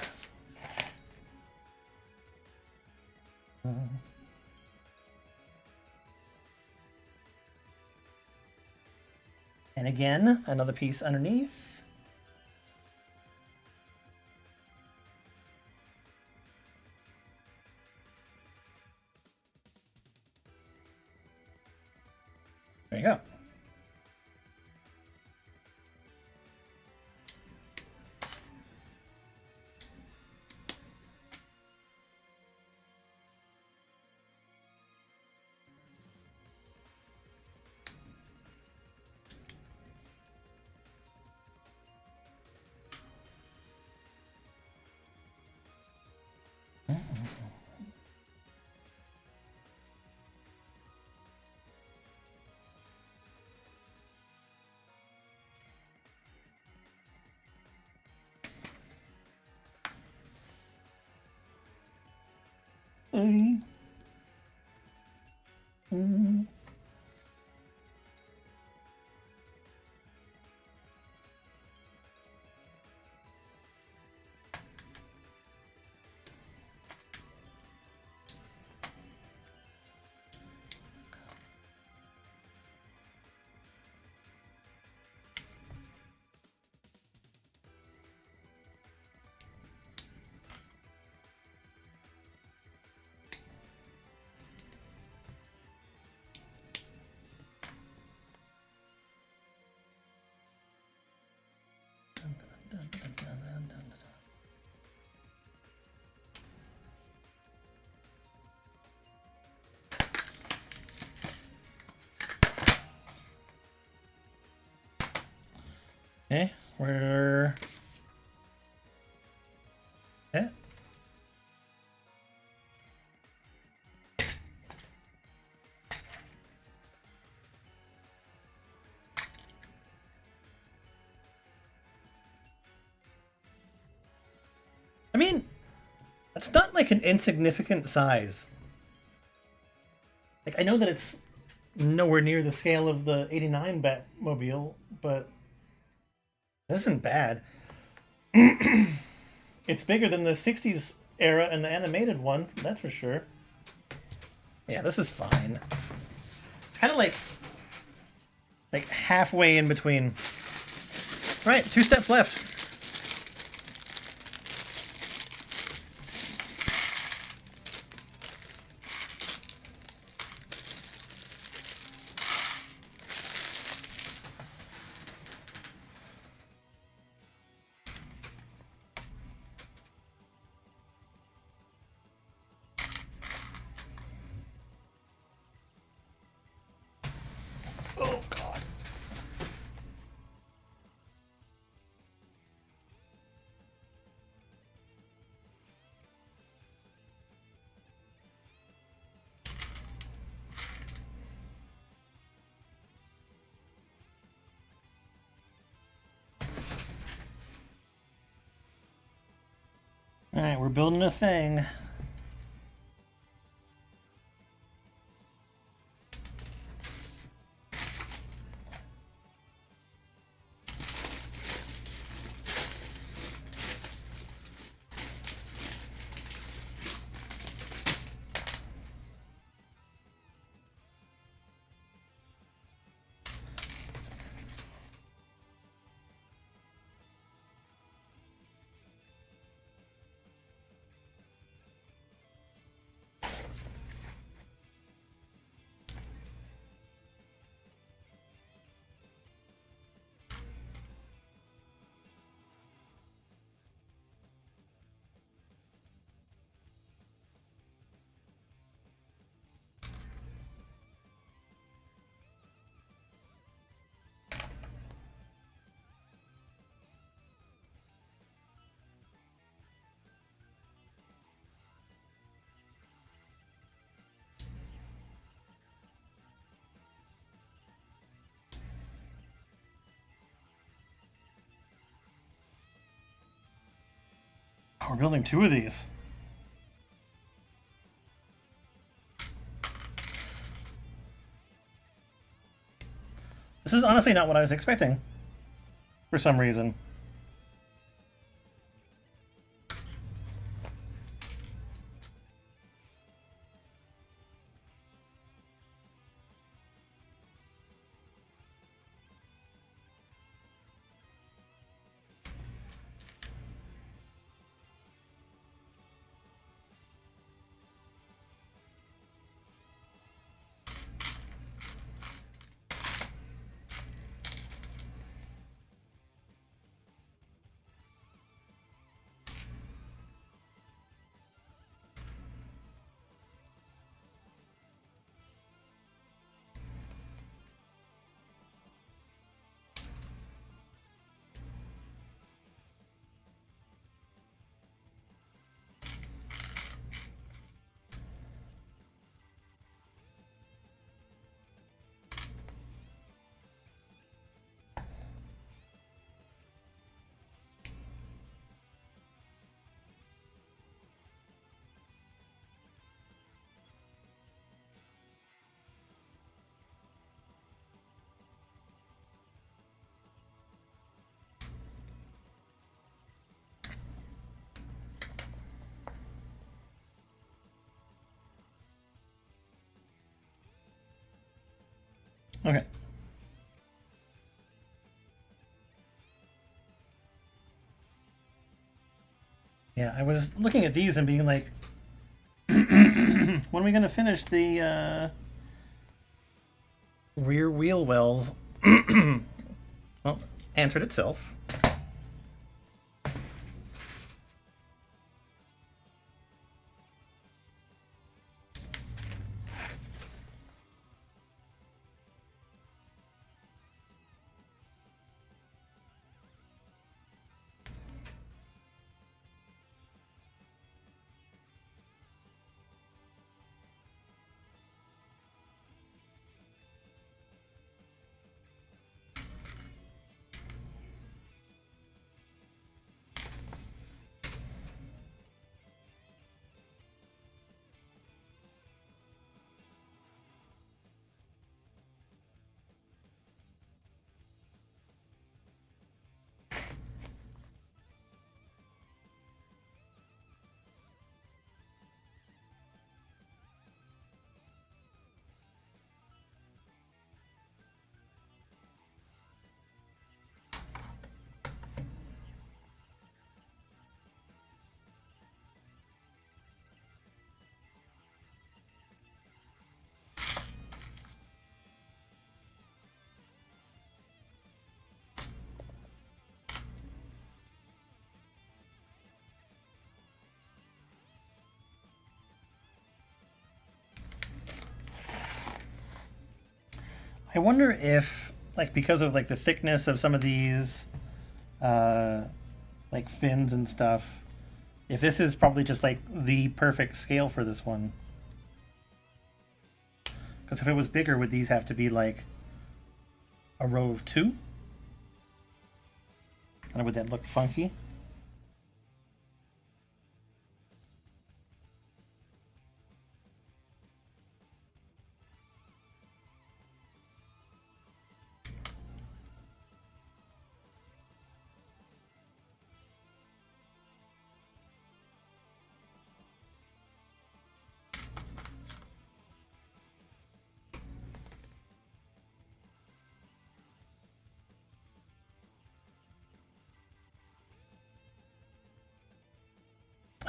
And again, another piece underneath. There you go. Mm. Mm. Okay, we're... Okay. I mean, that's not like an insignificant size. Like, I know that it's nowhere near the scale of the '89 Batmobile, but this isn't bad. It's bigger than the '60s era and the animated one, that's for sure. Yeah, this is fine. It's kind of like halfway in between. Right, 2 steps left. Oh, God. Alright, we're building a thing. Oh, we're building 2 of these. This is honestly not what I was expecting. For some reason. Okay. Yeah, I was looking at these and being like, when are we going to finish the rear wheel wells? Well, answered itself. I wonder if, like, because of like the thickness of some of these, uh, like fins and stuff, if this is probably just like the perfect scale for this one. Because if it was bigger, would these have to be like a row of two? And would that look funky?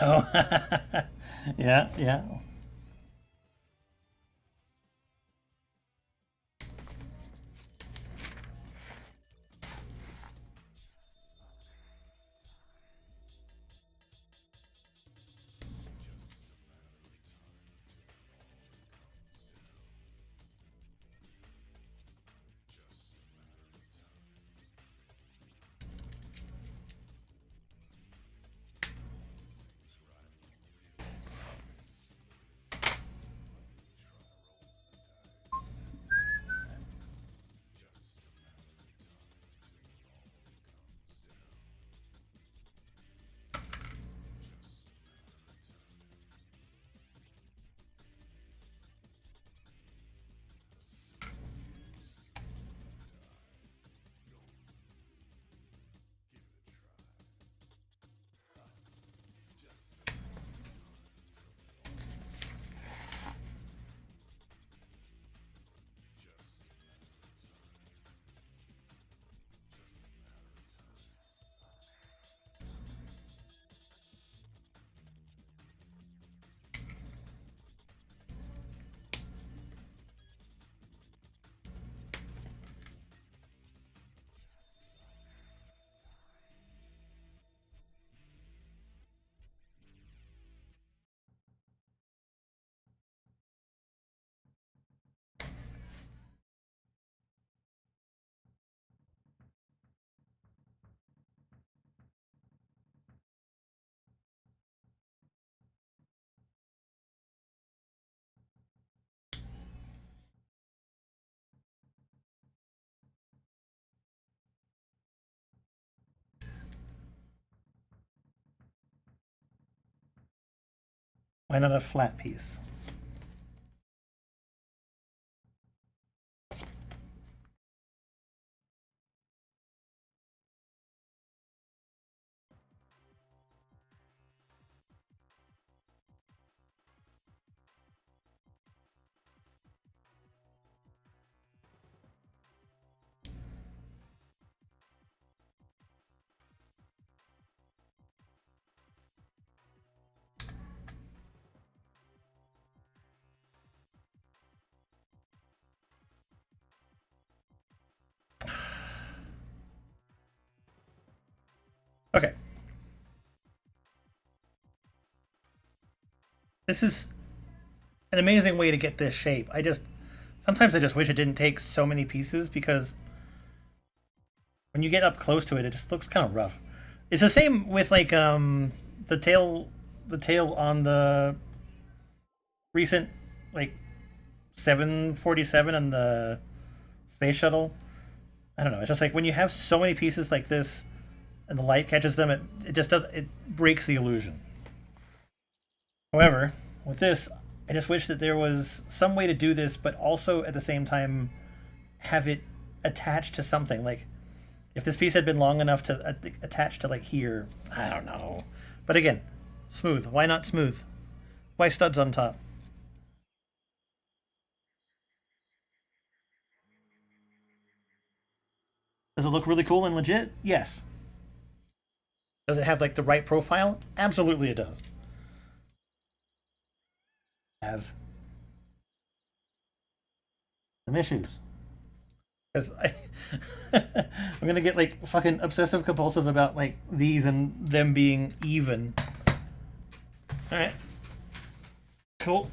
Oh, yeah, yeah. Why not a flat piece? Okay. This is an amazing way to get this shape. Sometimes I just wish it didn't take so many pieces because when you get up close to it, it just looks kind of rough. It's the same with like the tail on the recent like 747 and the space shuttle. I don't know. It's just like when you have so many pieces like this and the light catches them, it just does it breaks the illusion. However, with this, I just wish that there was some way to do this, but also at the same time have it attached to something. Like if this piece had been long enough to attach to like here, I don't know. But again, smooth. Why not smooth? Why studs on top? Does it look really cool and legit? Yes. Does it have like the right profile? Absolutely, it does. Have some issues because I'm gonna get like fucking obsessive compulsive about like these and them being even. All right, cool.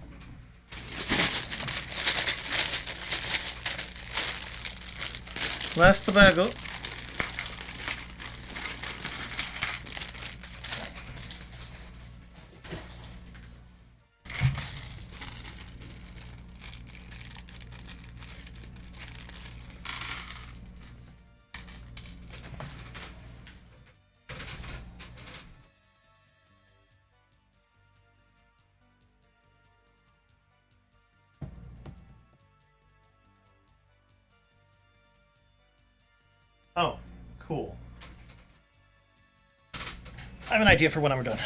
Last tobacco. Oh, cool. I have an idea for when I'm done.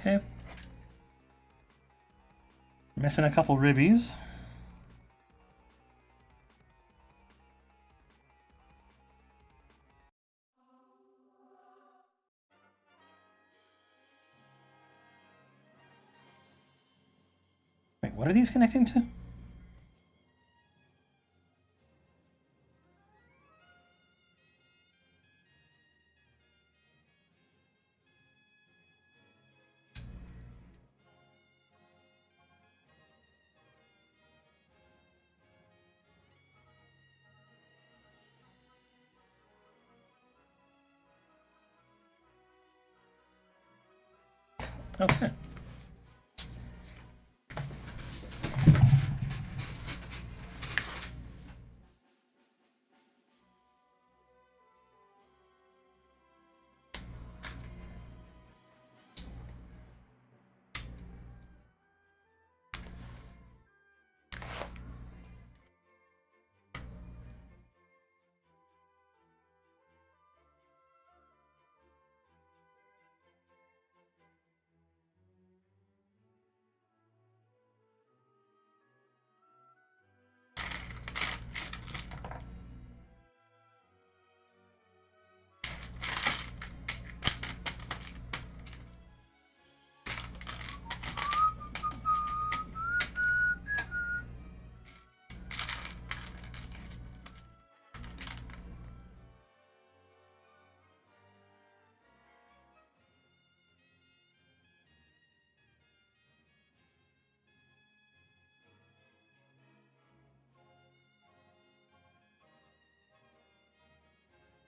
Okay. Missing a couple ribbies. Wait, what are these connecting to? Okay.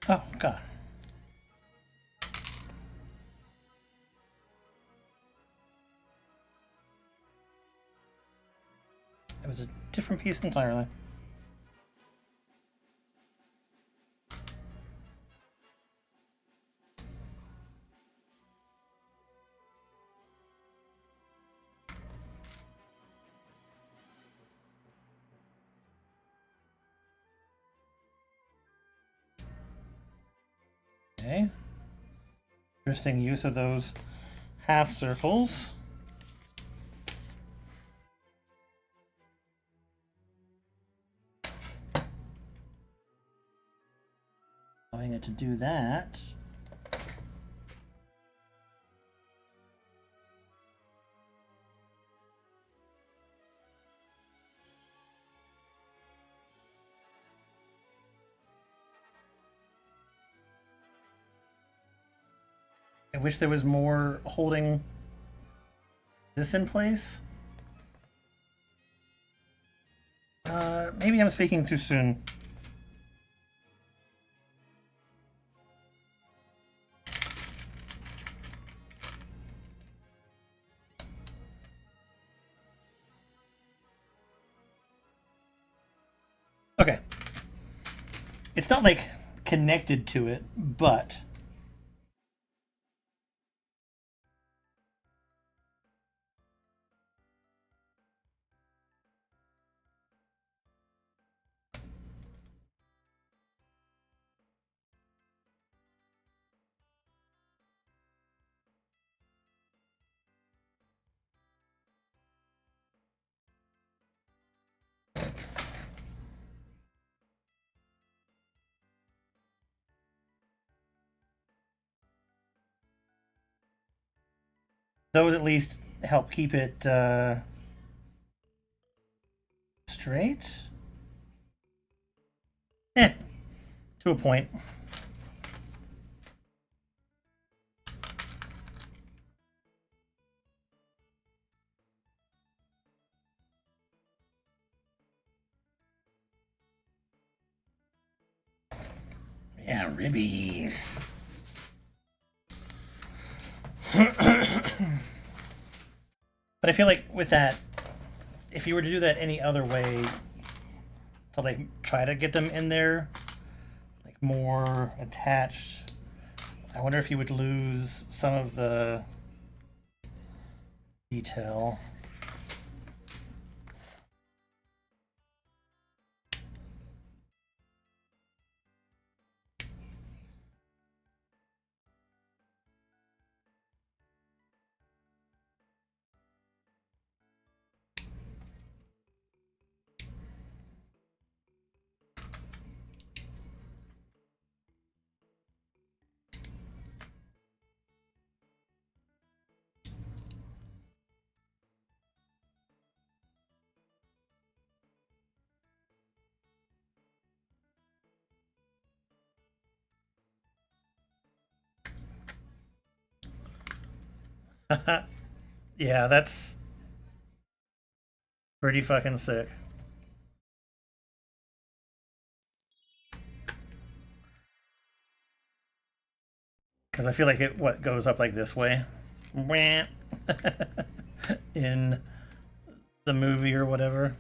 Oh, God. It was a different piece entirely. Okay. Interesting use of those half circles. Allowing it to do that. I wish there was more holding this in place. Maybe I'm speaking too soon. Okay. It's not like connected to it, but those at least help keep it straight. Eh, to a point. Yeah, ribbies. But I feel like with that, if you were to do that any other way, to like try to get them in there, like more attached, I wonder if you would lose some of the detail. Yeah, that's pretty fucking sick. Because I feel like it what goes up like this way, in the movie or whatever.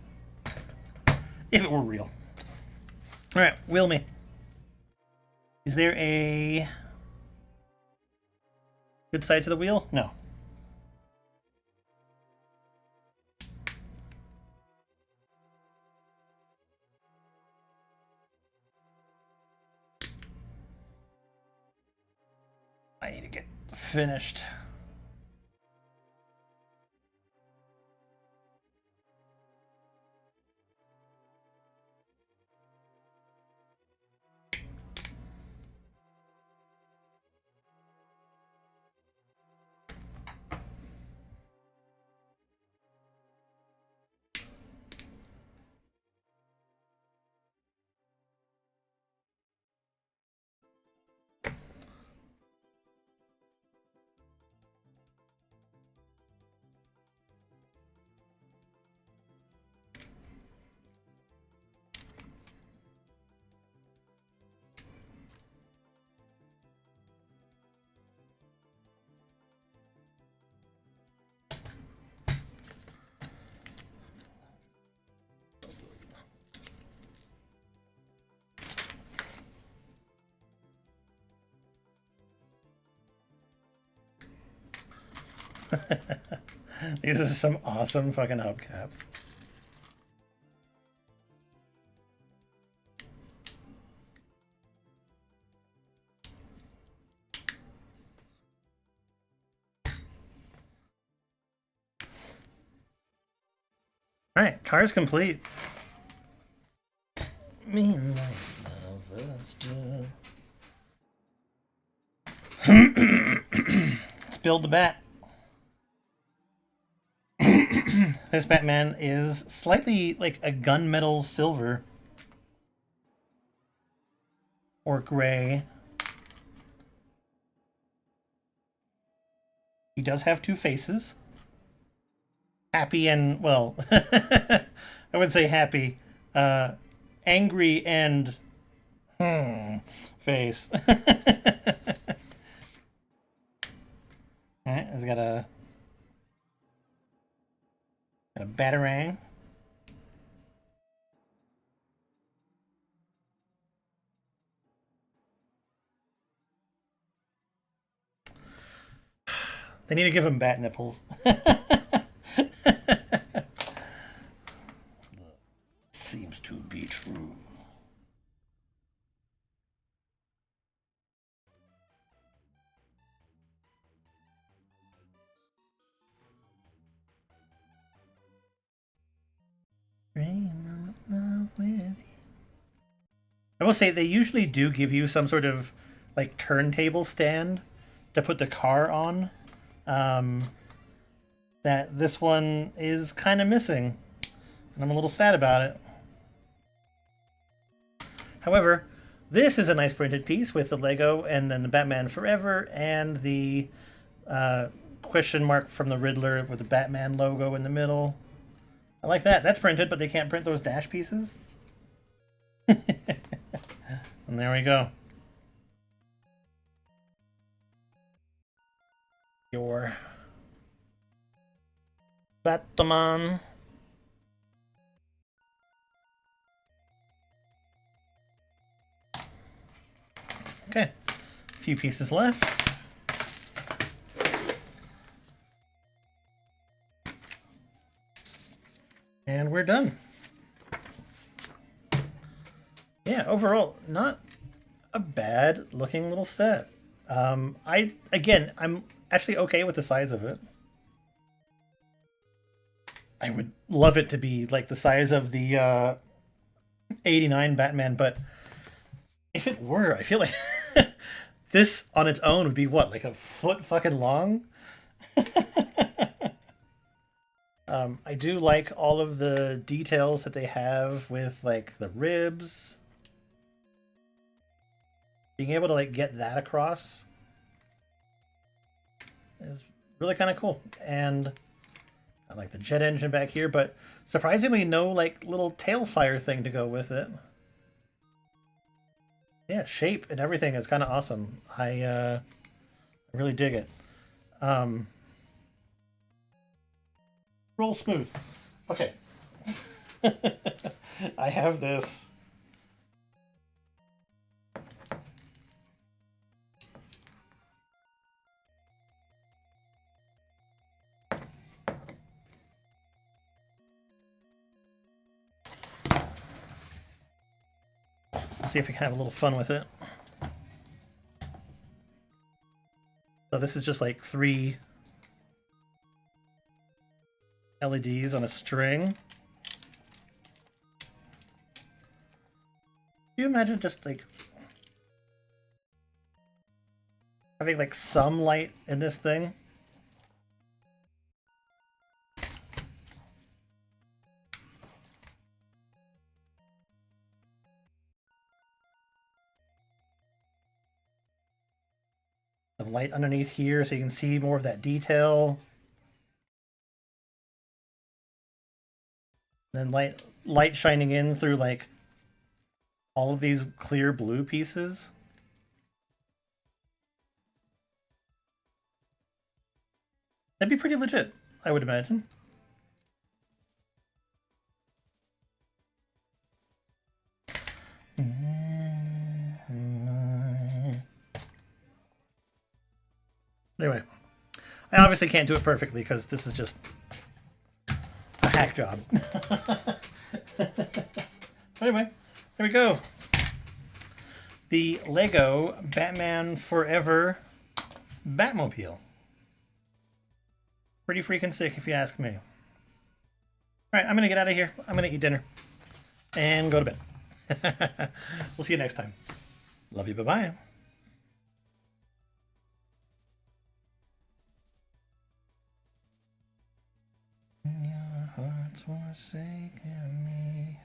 If it were real. All right, wheel me. Is there a good side to the wheel? No. I need to get finished. These are some awesome fucking hubcaps. All right, car's complete. Me and myself as two. Let's build the bat. This Batman is slightly like a gunmetal silver or gray. He does have two faces. Happy and, well, I would say happy. Angry and face. Alright, he's got a batarang. They need to give him bat nipples. Seems to be true. I will say they usually do give you some sort of like turntable stand to put the car on. that this one is kind of missing, and I'm a little sad about it. However, this is a nice printed piece with the Lego and then the Batman Forever and the question mark from the Riddler with the Batman logo in the middle. I like that. That's printed, but they can't print those dash pieces. And there we go. Your Batman. Okay, a few pieces left. And we're done. Yeah, overall, not a bad looking little set. I'm actually okay with the size of it. I would love it to be like the size of the 89 Batman, but if it were, I feel like this on its own would be what, like a foot fucking long? I do like all of the details that they have with like the ribs. Being able to like get that across is really kind of cool. And I like the jet engine back here, but surprisingly no like little tail fire thing to go with it. Yeah, shape and everything is kind of awesome. I really dig it. Roll smooth. Okay. I have this. See if we can have a little fun with it. So this is just like 3 LEDs on a string. Can you imagine just like having like some light in this thing? Some light underneath here so you can see more of that detail. And then light shining in through like all of these clear blue pieces. That'd be pretty legit, I would imagine. Anyway, I obviously can't do it perfectly because this is just a hack job. Anyway, there we go. The Lego Batman Forever Batmobile. Pretty freaking sick if you ask me. Alright, I'm gonna get out of here. I'm gonna eat dinner. And go to bed. We'll see you next time. Love you, bye-bye. Your heart's forsaken me.